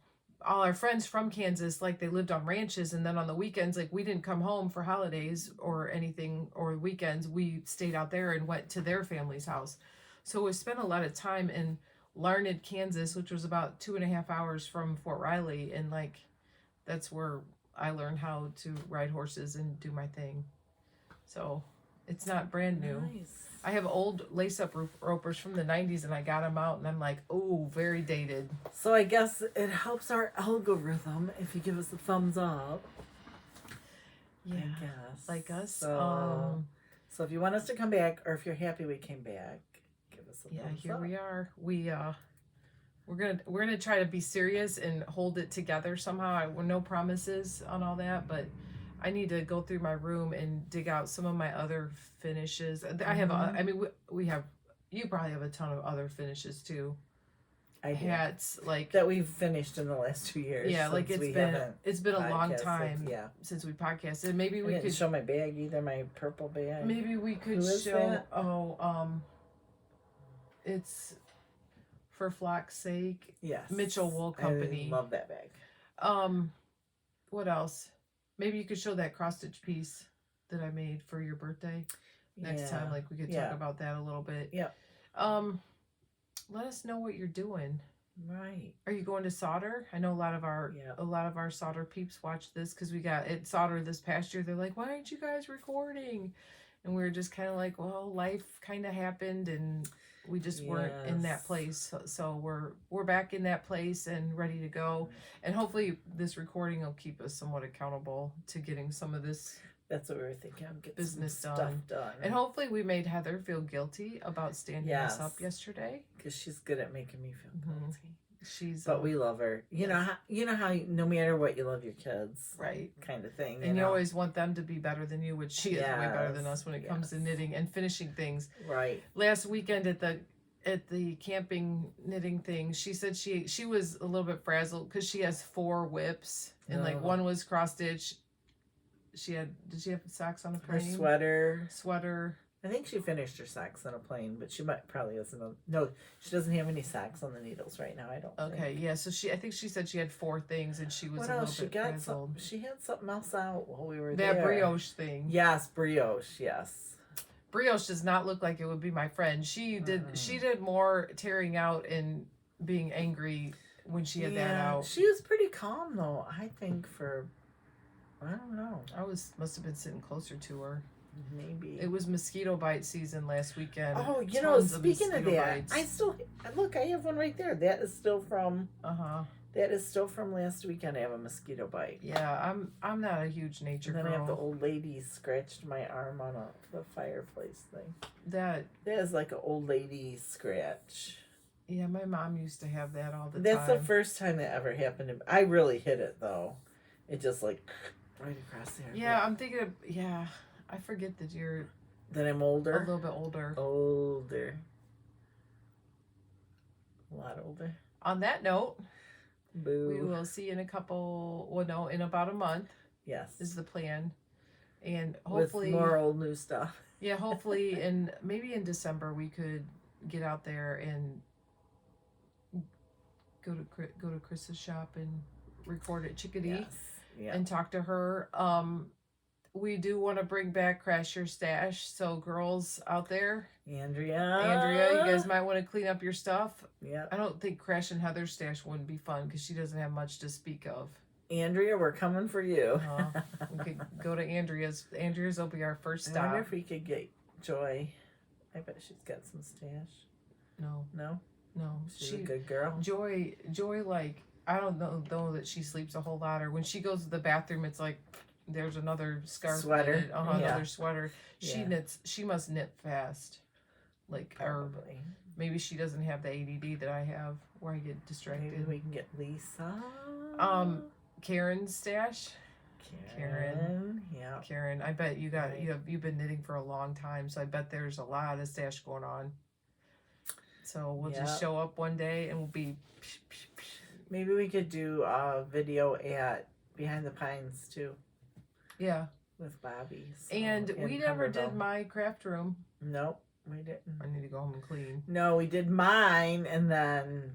our friends from Kansas, like they lived on ranches, and then on the weekends, like we didn't come home for holidays or anything, or weekends. We stayed out there and went to their family's house. So we spent a lot of time in Larned, Kansas, which was about 2.5 hours from Fort Riley, and like that's where I learned how to ride horses and do my thing. So it's not brand new. Nice. I have old lace-up ropers from the 90s, and I got them out, and I'm like, oh, very dated. So I guess it helps our algorithm if you give us a thumbs up. Yeah, I guess. like us. So if you want us to come back, or if you're happy we came back, give us a thumbs here up. we are. We're gonna try to be serious and hold it together somehow. No promises on all that, but I need to go through my room and dig out some of my other finishes. I have, I mean, we have, you probably have a ton of other finishes too. I do. Hats, like that we've finished in the last 2 years. Yeah, like it's been a long time since we podcasted. Maybe we could show my bag either, my purple bag. Maybe we could show. That? It's For Flock's Sake. Yes. Mitchell Wool Company. I love that bag. What else? Maybe you could show that cross stitch piece that I made for your birthday next time. Like we could talk about that a little bit. Yeah. Let us know what you're doing. Right. Are you going to solder? I know a lot of our solder peeps watch this because we got it solder this past year. They're like, why aren't you guys recording? And we were just kind of like, well, life kind of happened and we just weren't in that place. So we're back in that place and ready to go. And hopefully this recording will keep us somewhat accountable to getting some of this. That's what we were thinking. Get business some stuff done. And hopefully we made Heather feel guilty about standing us up yesterday. Because she's good at making me feel guilty. But we love her. You know how no matter what, you love your kids. Right. Kind of thing. And you always want them to be better than you, which she is way better than us when it comes to knitting and finishing things. Right. Last weekend at the camping knitting thing, she said she was a little bit frazzled because she has 4 whips and like one was cross stitch. Did she have socks on a plane? Her sweater. I think she finished her socks on a plane, but she probably hasn't. No, she doesn't have any socks on the needles right now. I don't. Okay, think. Yeah. So I think she said she had 4 things, and she was what a else? little bit frazzled. She had something else out while we were there. That brioche thing. Yes, brioche. Yes. Brioche does not look like it would be my friend. She did more tearing out and being angry when she had that out. She was pretty calm though. I think I don't know. Must have been sitting closer to her. Maybe. It was mosquito bite season last weekend. Oh, speaking of that, I have one right there. That is still from That is still from last weekend. I have a mosquito bite. Yeah, I'm not a huge nature girl. And then I have the old lady scratched my arm on the fireplace thing. That is like an old lady scratch. Yeah, my mom used to have that all the time. That's the first time that ever happened to me. I really hit it though. It just like right across there. Yeah, I'm thinking of, I forget that I'm older. A little bit older. A lot older. On that note, boo. We will see in in about a month. Yes. Is the plan. And hopefully with more old new stuff. Yeah, hopefully maybe in December we could get out there and go to Chris's shop and record at Chickadee. Yes. Yeah. And talk to her. We do want to bring back Crash Your Stash. So girls out there, Andrea, you guys might want to clean up your stuff. Yeah. I don't think Crash and Heather's stash wouldn't be fun because she doesn't have much to speak of. Andrea, we're coming for you. We could go to Andrea's. Andrea's will be our first stop. I wonder if we could get Joy. I bet she's got some stash. No. She's a good girl. Joy, like, I don't know that she sleeps a whole lot, or when she goes to the bathroom, it's like there's another scarf, sweater, another sweater. She knits. She must knit fast, like, probably. Or maybe she doesn't have the ADD that I have, where I get distracted. Maybe we can get Lisa. Karen's stash. Karen, yeah. Karen, I bet you've been knitting for a long time, so I bet there's a lot of stash going on. So we'll just show up one day and we'll be. Maybe we could do a video at Behind the Pines too. Yeah. With Bobby. And we never did my craft room. Nope, we didn't. I need to go home and clean. No, we did mine and then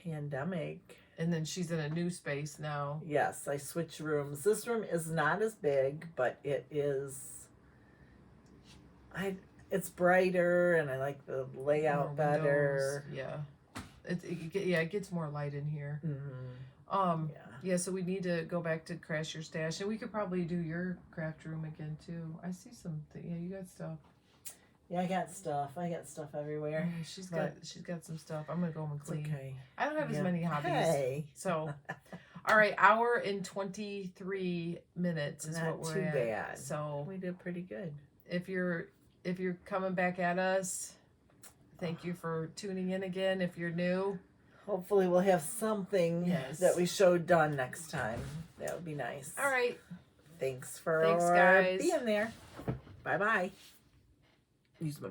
pandemic. And then she's in a new space now. Yes, I switched rooms. This room is not as big, but it is. It's brighter, and I like the layout better. Yeah, it gets more light in here. Mm-hmm. Yeah. So we need to go back to Crash Your Stash, and we could probably do your craft room again too. I see something. Yeah, you got stuff. Yeah, I got stuff everywhere. Yeah, she's got some stuff. I'm gonna go home and clean. Okay. I don't have as many hobbies. Hey. So, all right, hour and 23 minutes is Not what we're too at. bad. So we did pretty good. If you're coming back at us, thank you for tuning in again. If you're new, hopefully we'll have something that we showed done next time. That would be nice. All right. Thanks, guys, being there. Bye-bye. Use my